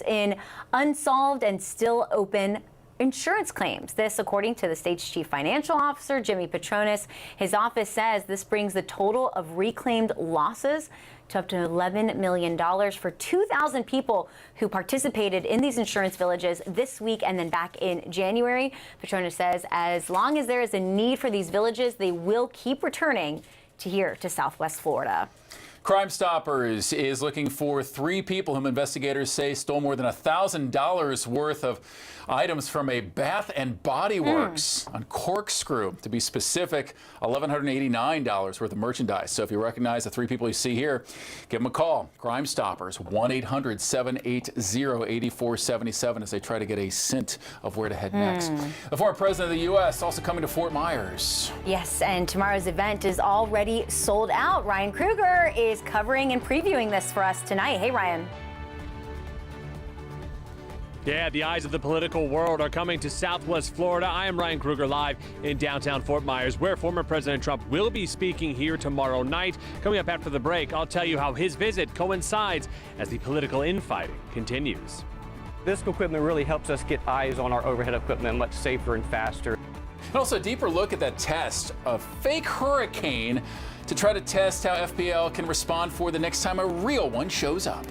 Speaker 11: in unsolved and still open insurance claims. This, according to the state's chief financial officer, Jimmy Petronis. His office says this brings the total of reclaimed losses to up to $11 million for 2,000 people who participated in these insurance villages this week and then back in January. Petronis says as long as there is a need for these villages, they will keep returning to here to Southwest Florida.
Speaker 21: Crime Stoppers is looking for 3 people whom investigators say stole more than $1,000 worth of items from a Bath and Body Works on Corkscrew. To be specific, $1,189 worth of merchandise. So if you recognize the 3 people you see here, give them a call. Crime Stoppers, 1-800-780-8477 as they try to get a scent of where to head next. The former president of the U.S. also coming to Fort Myers.
Speaker 11: Yes, and tomorrow's event is already sold out. Ryan Kruger is covering and previewing this for us tonight. Hey, Ryan.
Speaker 8: Yeah, the eyes of the political world are coming to Southwest Florida. I am Ryan Kruger live in downtown Fort Myers, where former President Trump will be speaking here tomorrow night. Coming up after the break, I'll tell you how his visit coincides as the political infighting continues.
Speaker 14: This equipment really helps us get eyes on our overhead equipment much safer and faster.
Speaker 21: And also a deeper look at that test of fake hurricane to try to test how FPL can respond for the next time a real one shows up.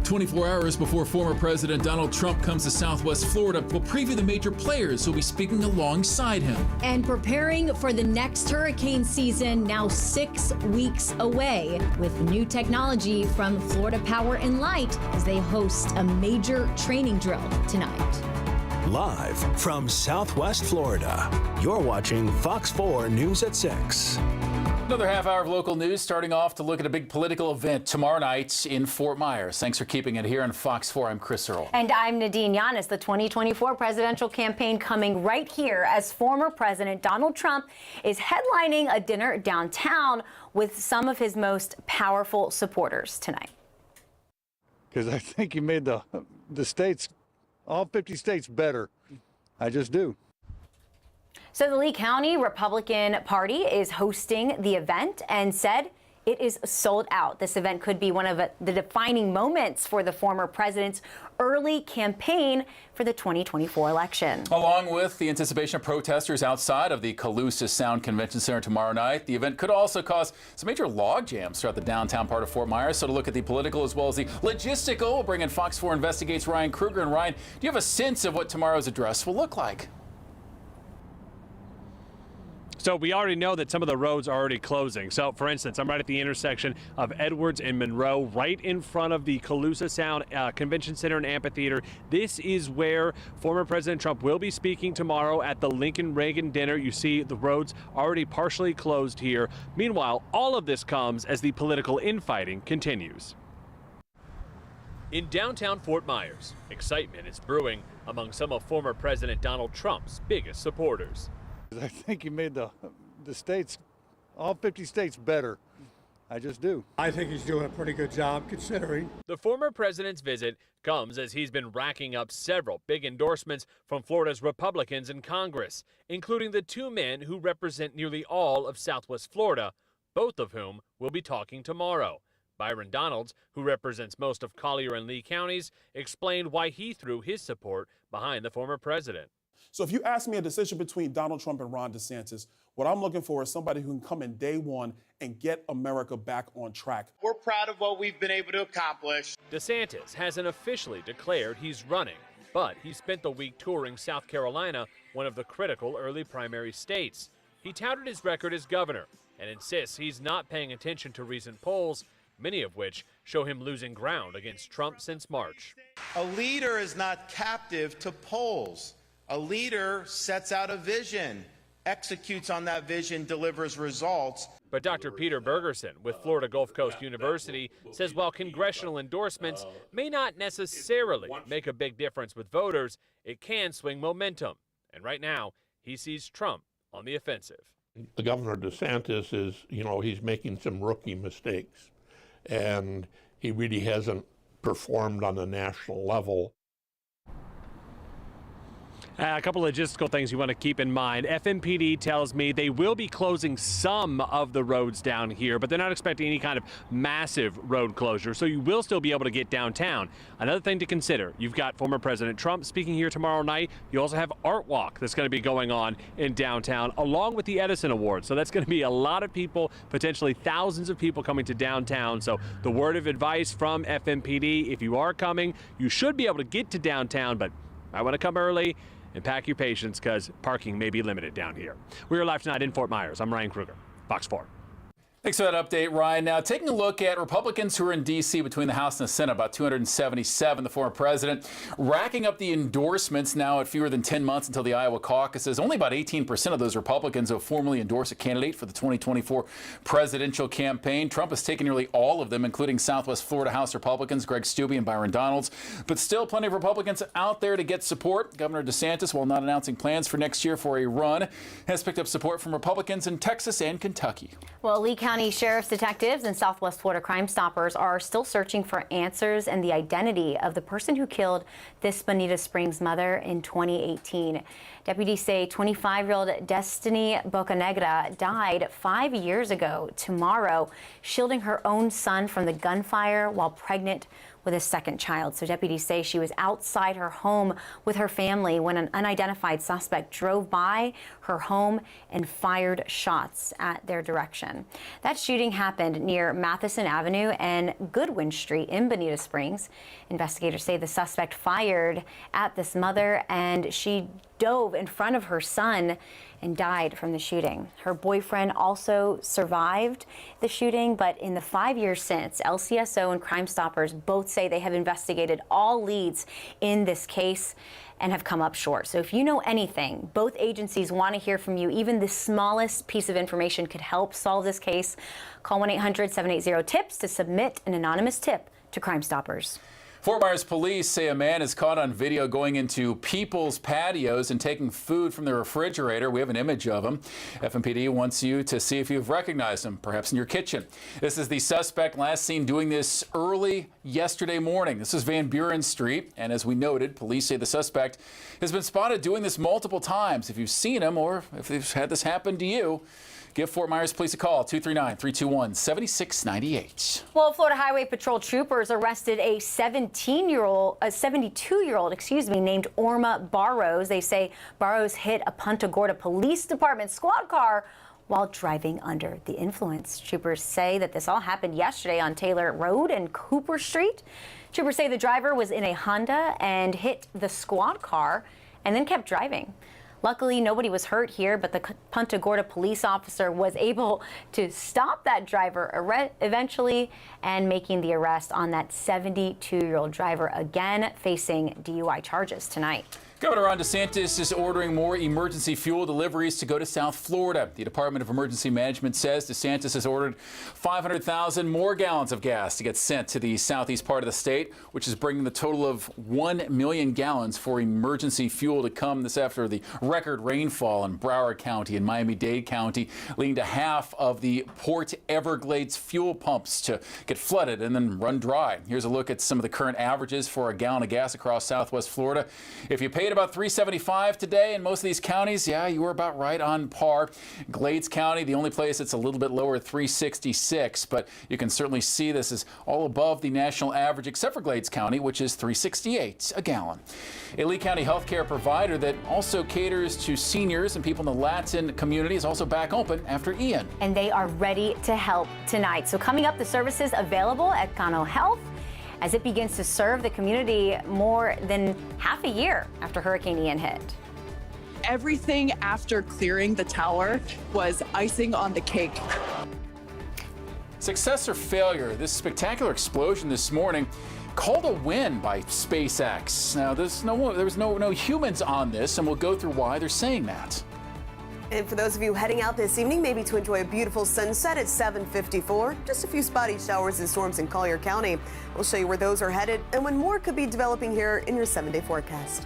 Speaker 21: 24 hours before former President Donald Trump comes to Southwest Florida, we'll preview the major players who'll be speaking alongside him.
Speaker 3: And preparing for the next hurricane season, now 6 weeks away, with new technology from Florida Power and Light as they host a major training drill tonight.
Speaker 12: Live from Southwest Florida, you're watching Fox 4 News at 6.
Speaker 21: Another half hour of local news, starting off to look at a big political event tomorrow night in Fort Myers. Thanks for keeping it here on Fox 4. I'm Chris Earl.
Speaker 11: And I'm Nadine Yanis. The 2024 presidential campaign coming right here as former President Donald Trump is headlining a dinner downtown with some of his most powerful supporters tonight.
Speaker 16: Because I think he made the states, all 50 states, better. I just do.
Speaker 11: So the Lee County Republican Party is hosting the event and said it is sold out. This event could be one of the defining moments for the former president's early campaign for the 2024 election.
Speaker 21: Along with the anticipation of protesters outside of the Calusa Sound Convention Center tomorrow night, the event could also cause some major log jams throughout the downtown part of Fort Myers. So to look at the political as well as the logistical, we'll bring in Fox 4 Investigates Ryan Kruger. And Ryan, do you have a sense of what tomorrow's address will look like?
Speaker 8: So we already know that some of the roads are already closing. So, for instance, I'm right at the intersection of Edwards and Monroe, right in front of the Calusa Sound Convention Center and Amphitheater. This is where former President Trump will be speaking tomorrow at the Lincoln Reagan dinner. You see the roads already partially closed here. Meanwhile, all of this comes as the political infighting continues. In downtown Fort Myers, excitement is brewing among some of former President Donald Trump's biggest supporters.
Speaker 16: I think he made the states, all 50 states, better. I just do.
Speaker 28: I think he's doing a pretty good job considering.
Speaker 8: The former president's visit comes as he's been racking up several big endorsements from Florida's Republicans in Congress, including the two men who represent nearly all of Southwest Florida, both of whom will be talking tomorrow. Byron Donalds, who represents most of Collier and Lee counties, explained why he threw his support behind the former president.
Speaker 17: So if you ask me a decision between Donald Trump and Ron DeSantis, what I'm looking for is somebody who can come in day one and get America back on track.
Speaker 18: We're proud of what we've been able to accomplish.
Speaker 8: DeSantis hasn't officially declared he's running, but he spent the week touring South Carolina, one of the critical early primary states. He touted his record as governor and insists he's not paying attention to recent polls, many of which show him losing ground against Trump since March.
Speaker 18: A leader is not captive to polls. A leader sets out a vision, executes on that vision, delivers results.
Speaker 8: But Dr. Peter Bergerson with Florida Gulf Coast University says while congressional endorsements may not necessarily make a big difference with voters, it can swing momentum. And right now, he sees Trump on the offensive.
Speaker 20: The Governor DeSantis is, he's making some rookie mistakes, and he really hasn't performed on the national level.
Speaker 8: A couple of logistical things you want to keep in mind. FMPD tells me they will be closing some of the roads down here, but they're not expecting any kind of massive road closure, so you will still be able to get downtown. Another thing to consider, you've got former President Trump speaking here tomorrow night. You also have Art Walk that's going to be going on in downtown, along with the Edison Awards. So that's going to be a lot of people, potentially thousands of people coming to downtown. So the word of advice from FMPD, if you are coming, you should be able to get to downtown, but I want to come early and pack your patience because parking may be limited down here. We are live tonight in Fort Myers. I'm Ryan Kruger, Fox 4.
Speaker 21: Thanks for that update, Ryan. Now, taking a look at Republicans who are in D.C. between the House and the Senate, about 277, the former president, racking up the endorsements now at fewer than 10 months until the Iowa caucuses. Only about 18% of those Republicans have formally endorsed a candidate for the 2024 presidential campaign. Trump has taken nearly all of them, including Southwest Florida House Republicans Greg Steube and Byron Donalds. But still plenty of Republicans out there to get support. Governor DeSantis, while not announcing plans for next year for a run, has picked up support from Republicans in Texas and Kentucky.
Speaker 11: Well, Lee County Sheriff's detectives and Southwest Florida Crime Stoppers are still searching for answers and the identity of the person who killed this Bonita Springs mother in 2018. Deputies say 25-year-old Destiny Bocanegra died 5 years ago tomorrow, shielding her own son from the gunfire while pregnant with a second child. So deputies say she was outside her home with her family when an unidentified suspect drove by her home and fired shots at their direction. That shooting happened near Matheson Avenue and Goodwin Street in Bonita Springs. Investigators say the suspect fired at this mother and she dove in front of her son and died from the shooting. Her boyfriend also survived the shooting, but in the 5 years since, LCSO and Crime Stoppers both say they have investigated all leads in this case and have come up short. So if you know anything, both agencies want to hear from you. Even the smallest piece of information could help solve this case. Call 1-800-780-TIPS to submit an anonymous tip to Crime Stoppers.
Speaker 21: Fort Myers police say a man is caught on video going into people's patios and taking food from the refrigerator. We have an image of him. FMPD wants you to see if you've recognized him, perhaps in your kitchen. This is the suspect last seen doing this early yesterday morning. This is Van Buren Street, and as we noted, police say the suspect has been spotted doing this multiple times. If you've seen him or if you've had this happen to you, give Fort Myers Police a call, 239-321-7698.
Speaker 11: Well, Florida Highway Patrol troopers arrested a 72-year-old, named Orma Barrows. They say Barrows hit a Punta Gorda Police Department squad car while driving under the influence. Troopers say that this all happened yesterday on Taylor Road and Cooper Street. Troopers say the driver was in a Honda and hit the squad car and then kept driving. Luckily, nobody was hurt here, but the Punta Gorda police officer was able to stop that driver eventually and making the arrest on that 72-year-old driver, again facing DUI charges tonight.
Speaker 21: Governor Ron DeSantis is ordering more emergency fuel deliveries to go to South Florida. The Department of Emergency Management says DeSantis has ordered 500,000 more gallons of gas to get sent to the southeast part of the state, which is bringing the total of 1 million gallons for emergency fuel to come this after the record rainfall in Broward County and Miami-Dade County, leading to half of the Port Everglades fuel pumps to get flooded and then run dry. Here's a look at some of the current averages for a gallon of gas across southwest Florida. If you paid about $3.75 today in most of these counties, yeah, you were about right on par. Glades County, the only place that's a little bit lower, $3.66, but you can certainly see this is all above the national average, except for Glades County, which is $3.68 a gallon. A Lee County healthcare provider that also caters to seniors and people in the Latin community is also back open after Ian.
Speaker 11: And they are ready to help tonight. So coming up, the services available at Cano Health as it begins to serve the community more than half a year after Hurricane Ian hit.
Speaker 2: Everything after clearing the tower was icing on the cake.
Speaker 21: Success or failure, this spectacular explosion this morning called a win by SpaceX. Now, there was no humans on this, and we'll go through why they're saying that.
Speaker 15: And for those of you heading out this evening, maybe to enjoy a beautiful sunset at 7:54, just a few spotty showers and storms in Collier County. We'll show you where those are headed and when more could be developing here in your 7-day forecast.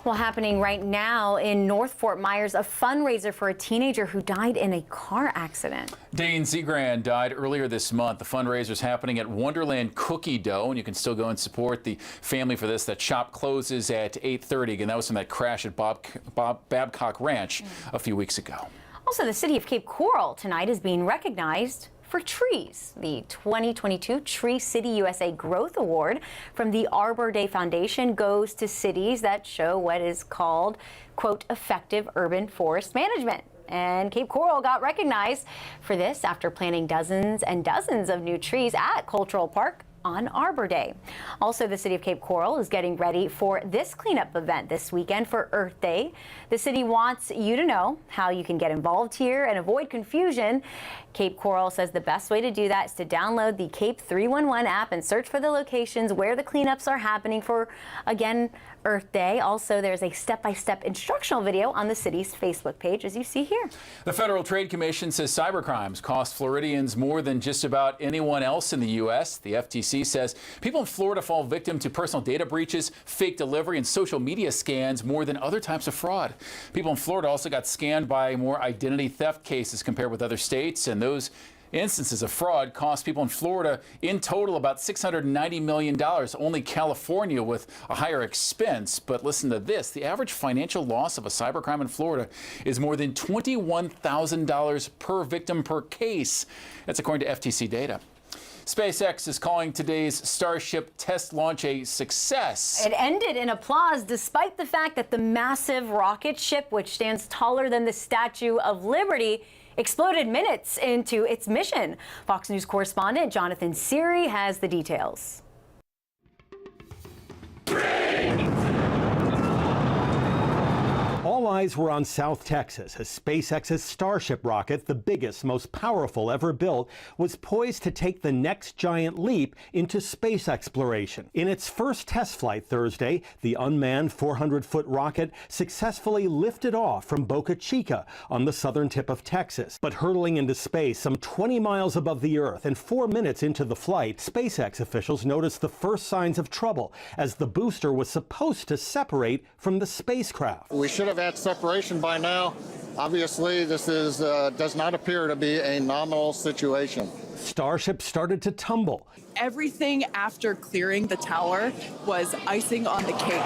Speaker 11: Well, happening right now in North Fort Myers, a fundraiser for a teenager who died in a car accident.
Speaker 21: Dane Zegran died earlier this month. The fundraiser is happening at Wonderland Cookie Dough, and you can still go and support the family for this. That shop closes at 8:30. Again, that was from that crash at Babcock Ranch a few weeks ago.
Speaker 11: Also, the city of Cape Coral tonight is being recognized for trees. The 2022 Tree City USA Growth Award from the Arbor Day Foundation goes to cities that show what is called, quote, effective urban forest management. And Cape Coral got recognized for this after planting dozens and dozens of new trees at Cultural Park on Arbor Day. Also, the city of Cape Coral is getting ready for this cleanup event this weekend for Earth Day. The city wants you to know how you can get involved here and avoid confusion. Cape Coral says the best way to do that is to download the Cape 311 app and search for the locations where the cleanups are happening for, again, Earth Day. Also, there's a step-by-step instructional video on the city's Facebook page, as you see here.
Speaker 21: The Federal Trade Commission says cybercrimes cost Floridians more than just about anyone else in the U.S. The FTC says people in Florida fall victim to personal data breaches, fake delivery, and social media scams more than other types of fraud. People in Florida also got scammed by more identity theft cases compared with other states, and those instances of fraud cost people in Florida in total about $690 million. Only California with a higher expense. But listen to this. The average financial loss of a cybercrime in Florida is more than $21,000 per victim per case. That's according to FTC data. SpaceX is calling today's Starship test launch a success.
Speaker 11: It ended in applause despite the fact that the massive rocket ship, which stands taller than the Statue of Liberty, exploded minutes into its mission. Fox News correspondent Jonathan Seary has the details.
Speaker 1: All eyes were on South Texas as SpaceX's Starship rocket, the biggest, most powerful ever built, was poised to take the next giant leap into space exploration. In its first test flight Thursday, the unmanned 400-foot rocket successfully lifted off from Boca Chica on the southern tip of Texas. But hurtling into space some 20 miles above the Earth and 4 minutes into the flight, SpaceX officials noticed the first signs of trouble as the booster was supposed to separate from the spacecraft.
Speaker 19: We should have had separation by now. Obviously, this does not appear to be a nominal situation.
Speaker 1: Starship started to tumble.
Speaker 2: Everything after clearing the tower was icing on the cake.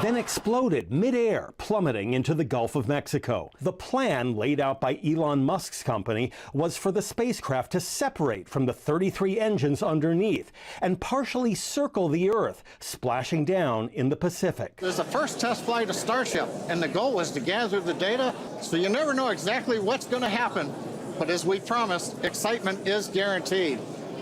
Speaker 1: Then exploded midair, plummeting into the Gulf of Mexico. The plan laid out by Elon Musk's company was for the spacecraft to separate from the 33 engines underneath and partially circle the Earth, splashing down in the Pacific.
Speaker 19: This is the first test flight of Starship, and the goal was to gather the data, so you never know exactly what's going to happen. But as we promised, excitement is guaranteed.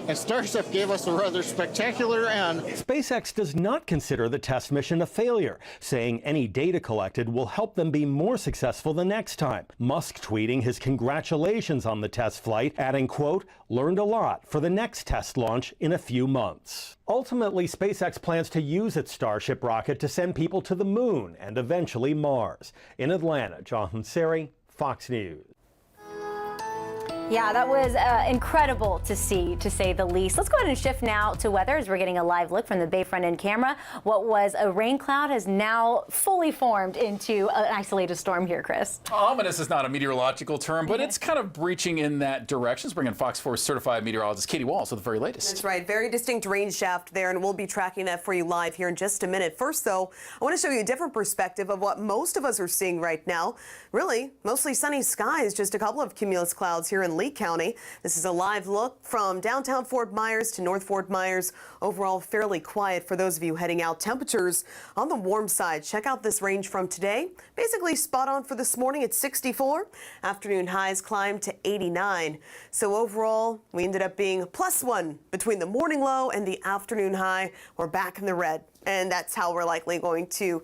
Speaker 19: And Starship gave us a rather spectacular end.
Speaker 1: SpaceX does not consider the test mission a failure, saying any data collected will help them be more successful the next time. Musk tweeting his congratulations on the test flight, adding, quote, learned a lot for the next test launch in a few months. Ultimately, SpaceX plans to use its Starship rocket to send people to the moon and eventually Mars. In Atlanta, Jonathan Seary, Fox News.
Speaker 11: Yeah, that was incredible to see, to say the least. Let's go ahead and shift now to weather as we're getting a live look from the Bayfront in camera. What was a rain cloud has now fully formed into an isolated storm here, Chris.
Speaker 21: Ominous is not a meteorological term, but it's kind of breaching in that direction. Let's bring in Fox 4 certified meteorologist Katie Walls with the very latest.
Speaker 15: That's right. Very distinct rain shaft there, and we'll be tracking that for you live here in just a minute. First, though, I want to show you a different perspective of what most of us are seeing right now. Really, mostly sunny skies, just a couple of cumulus clouds here in Lee County. This is a live look from downtown Fort Myers to North Fort Myers. Overall, fairly quiet for those of you heading out. Temperatures on the warm side. Check out this range from today. Basically spot on for this morning at 64. Afternoon highs climbed to 89. So overall, we ended up being +1 between the morning low and the afternoon high. We're back in the red. And that's how we're likely going to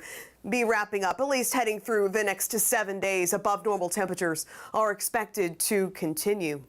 Speaker 15: be wrapping up, at least heading through the next 7 days. Above normal temperatures are expected to continue.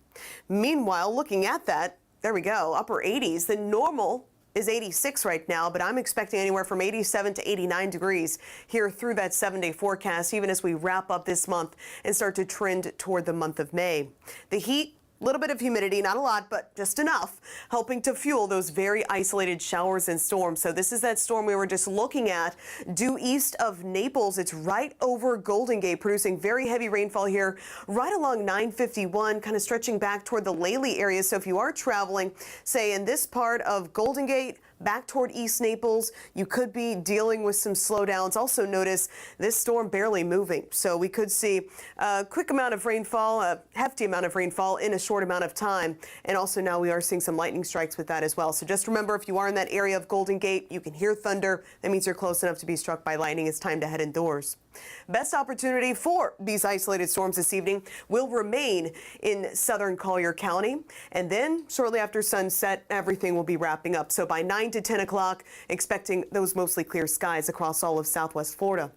Speaker 15: Meanwhile, looking at that, there we go, upper 80s. The normal is 86 right now, but I'm expecting anywhere from 87 to 89 degrees here through that 7-day forecast, even as we wrap up this month and start to trend toward the month of May. The heat A little bit of humidity, not a lot, but just enough, helping to fuel those very isolated showers and storms. So this is that storm we were just looking at due east of Naples. It's right over Golden Gate, producing very heavy rainfall here right along 951, kind of stretching back toward the Lely area. So if you are traveling, say in this part of Golden Gate, back toward East Naples, you could be dealing with some slowdowns. Also notice this storm barely moving. So we could see a quick amount of rainfall, a hefty amount of rainfall in a short amount of time. And also now we are seeing some lightning strikes with that as well. So just remember, if you are in that area of Golden Gate, you can hear thunder. That means you're close enough to be struck by lightning. It's time to head indoors. Best opportunity for these isolated storms this evening will remain in southern Collier County. And then shortly after sunset, everything will be wrapping up. So by 9 to 10 o'clock, expecting those mostly clear skies across all of southwest Florida.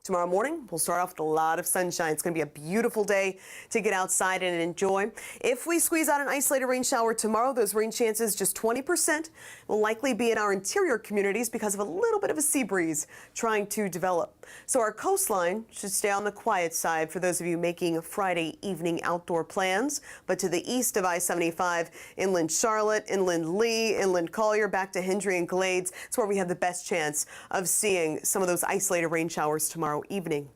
Speaker 15: Tomorrow morning, we'll start off with a lot of sunshine. It's going to be a beautiful day to get outside and enjoy. If we squeeze out an isolated rain shower tomorrow, those rain chances just 20% will likely be in our interior communities because of a little bit of a sea breeze trying to develop. So our coastline should stay on the quiet side for those of you making Friday evening outdoor plans. But to the east of I-75, inland Charlotte, inland Lee, inland Collier, back to Hendry and Glades, it's where we have the best chance of seeing some of those isolated rain showers tomorrow evening.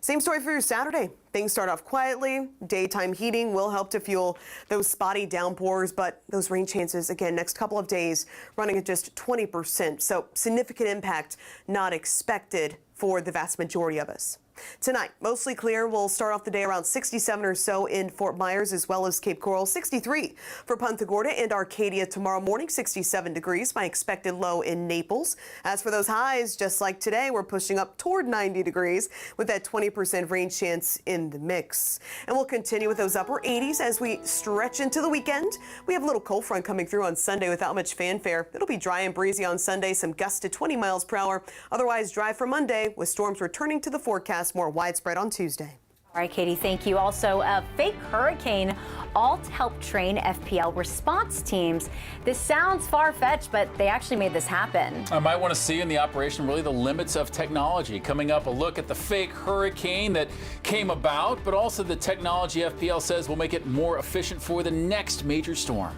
Speaker 15: Same story for your Saturday. Things start off quietly. Daytime heating will help to fuel those spotty downpours, but those rain chances, again, next couple of days running at just 20%. So significant impact not expected for the vast majority of us. Tonight, mostly clear. We'll start off the day around 67 or so in Fort Myers as well as Cape Coral. 63 for Punta Gorda and Arcadia tomorrow morning. 67 degrees, my expected low in Naples. As for those highs, just like today, we're pushing up toward 90 degrees with that 20% rain chance in the mix. And we'll continue with those upper 80s as we stretch into the weekend. We have a little cold front coming through on Sunday without much fanfare. It'll be dry and breezy on Sunday, some gusts to 20 miles per hour. Otherwise dry for Monday with storms returning to the forecast more widespread on Tuesday.
Speaker 11: All right, Katie, thank you. Also, a fake hurricane all to help train FPL response teams. This sounds far-fetched, but they actually made this happen.
Speaker 21: I might want to see in the operation really the limits of technology. Coming up, a look at the fake hurricane that came about, but also the technology FPL says will make it more efficient for the next major storm.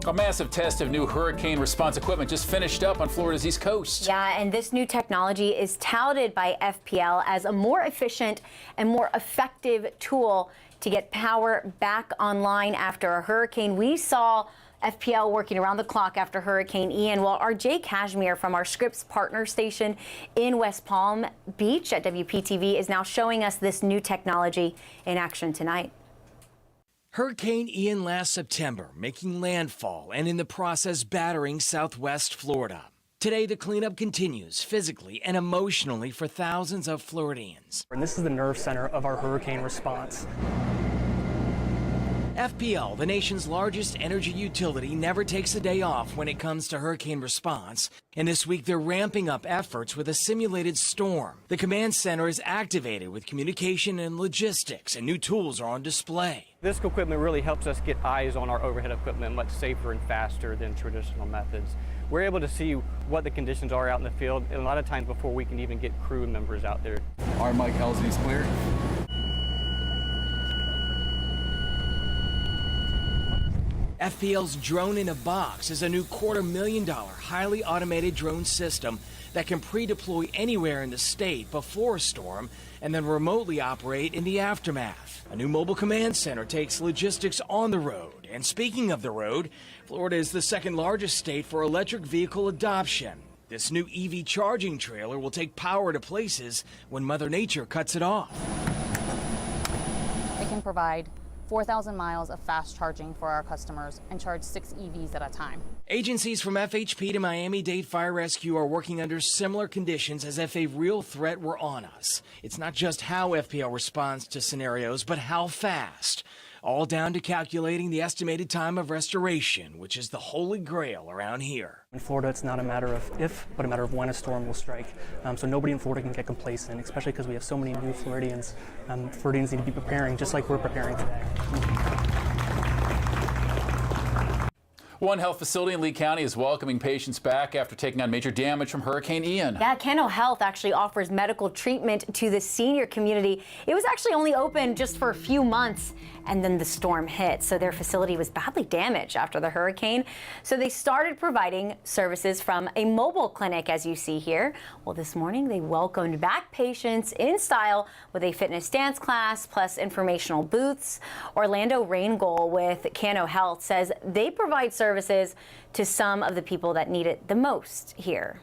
Speaker 21: A massive test of new hurricane response equipment just finished up on Florida's East Coast.
Speaker 11: Yeah, and this new technology is touted by FPL as a more efficient and more effective tool to get power back online after a hurricane. We saw FPL working around the clock after Hurricane Ian. Well, our Jay Cashmere from our Scripps partner station in West Palm Beach at WPTV is now showing us this new technology in action tonight.
Speaker 5: Hurricane Ian last September, making landfall and in the process battering southwest Florida. Today, the cleanup continues physically and emotionally for thousands of Floridians.
Speaker 6: And this is the nerve center of our hurricane response.
Speaker 5: FPL, the nation's largest energy utility, never takes a day off when it comes to hurricane response. And this week, they're ramping up efforts with a simulated storm. The command center is activated with communication and logistics, and new tools are on display.
Speaker 14: This equipment really helps us get eyes on our overhead equipment much safer and faster than traditional methods. We're able to see what the conditions are out in the field, and a lot of times before we can even get crew members out there.
Speaker 22: Our Mike Elsby's clear.
Speaker 5: FPL's Drone in a Box is a new $250,000 highly automated drone system that can pre-deploy anywhere in the state before a storm and then remotely operate in the aftermath. A new mobile command center takes logistics on the road. And speaking of the road, Florida is the second largest state for electric vehicle adoption. This new EV charging trailer will take power to places when Mother Nature cuts it off.
Speaker 23: It can provide 4,000 miles of fast charging for our customers and charge 6 EVs at a time.
Speaker 5: Agencies from FHP to Miami-Dade Fire Rescue are working under similar conditions as if a real threat were on us. It's not just how FPL responds to scenarios, but how fast. All down to calculating the estimated time of restoration, which is the holy grail around here.
Speaker 6: In Florida, it's not a matter of if, but a matter of when a storm will strike. So nobody in Florida can get complacent, especially because we have so many new Floridians. Floridians need to be preparing just like we're preparing today.
Speaker 21: One health facility in Lee County is welcoming patients back after taking on major damage from Hurricane Ian.
Speaker 11: Yeah, Cano Health actually offers medical treatment to the senior community. It was actually only open just for a few months, and then the storm hit. So their facility was badly damaged after the hurricane. So they started providing services from a mobile clinic, as you see here. Well, this morning they welcomed back patients in style with a fitness dance class plus informational booths. Orlando Reingold with Cano Health says they provide services to some of the people that need it the most here.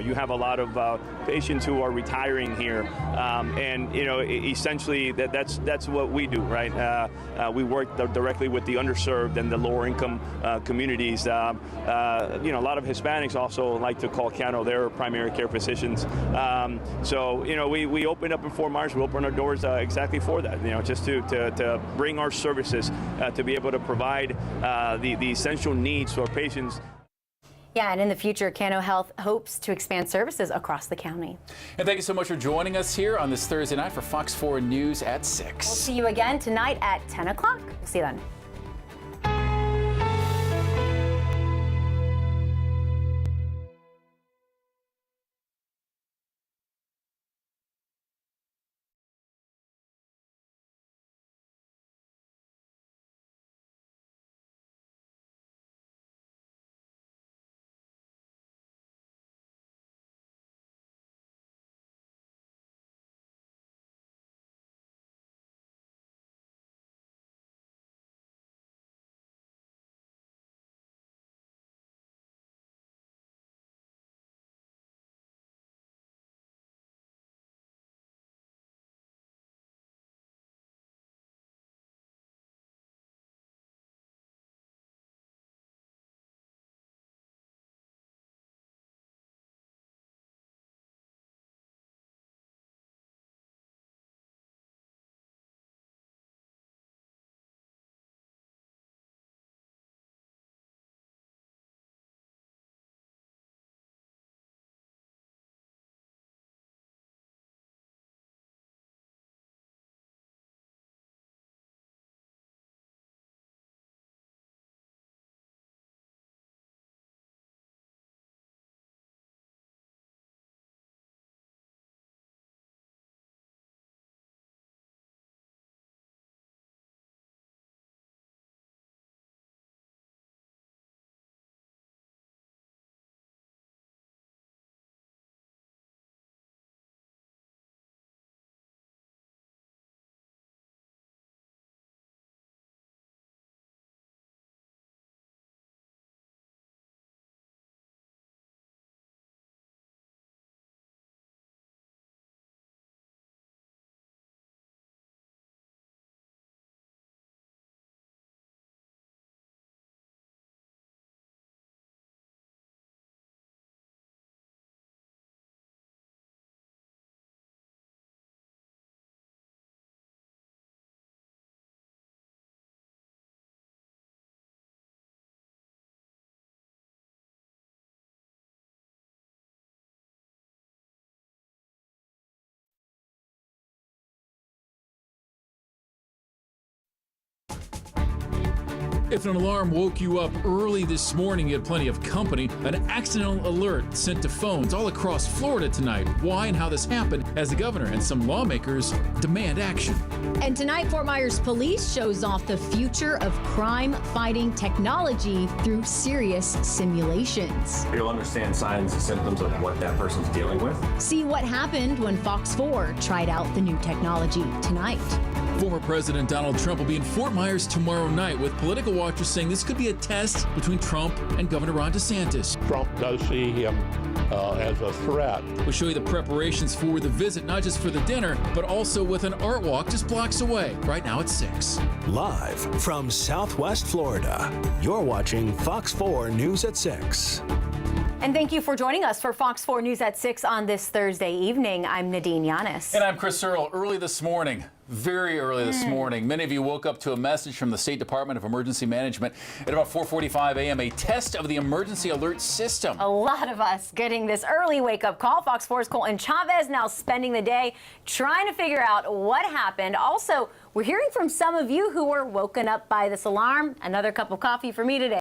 Speaker 24: You have a lot of patients who are retiring here, and essentially that's what we do, right? We work directly with the underserved and the lower income communities. A lot of Hispanics also like to call Cano their primary care physicians. We open up in Fort Myers. We open our doors exactly for that. Just to bring our services to be able to provide the essential needs to our patients.
Speaker 11: Yeah, and in the future, Cano Health hopes to expand services across the county.
Speaker 21: And thank you so much for joining us here on this Thursday night for Fox 4 News at 6.
Speaker 11: We'll see you again tonight at 10 o'clock. We'll see you then.
Speaker 4: If an alarm woke you up early this morning, you had plenty of company. An accidental alert sent to phones all across Florida tonight. Why and how this happened as the governor and some lawmakers demand action.
Speaker 3: And tonight, Fort Myers Police shows off the future of crime-fighting technology through serious simulations.
Speaker 9: You'll understand signs and symptoms of what that person's dealing with.
Speaker 3: See what happened when Fox 4 tried out the new technology tonight.
Speaker 4: Former President Donald Trump will be in Fort Myers tomorrow night, with political watchers saying this could be a test between Trump and Governor Ron DeSantis.
Speaker 20: Trump does see him as a threat.
Speaker 4: We'll show you the preparations for the visit, not just for the dinner, but also with an art walk just blocks away. Right now at 6.
Speaker 12: Live from Southwest Florida, you're watching Fox 4 News at 6.
Speaker 11: And thank you for joining us for Fox 4 News at 6 on this Thursday evening. I'm Nadine Yanis.
Speaker 21: And I'm Chris Searle. Early this morning, very early this morning, many of you woke up to a message from the State Department of Emergency Management at about 4:45 a.m., a test of the emergency alert system.
Speaker 11: A lot of us getting this early wake-up call. Fox 4's Colton Chavez now spending the day trying to figure out what happened. Also, we're hearing from some of you who were woken up by this alarm. Another cup of coffee for me today.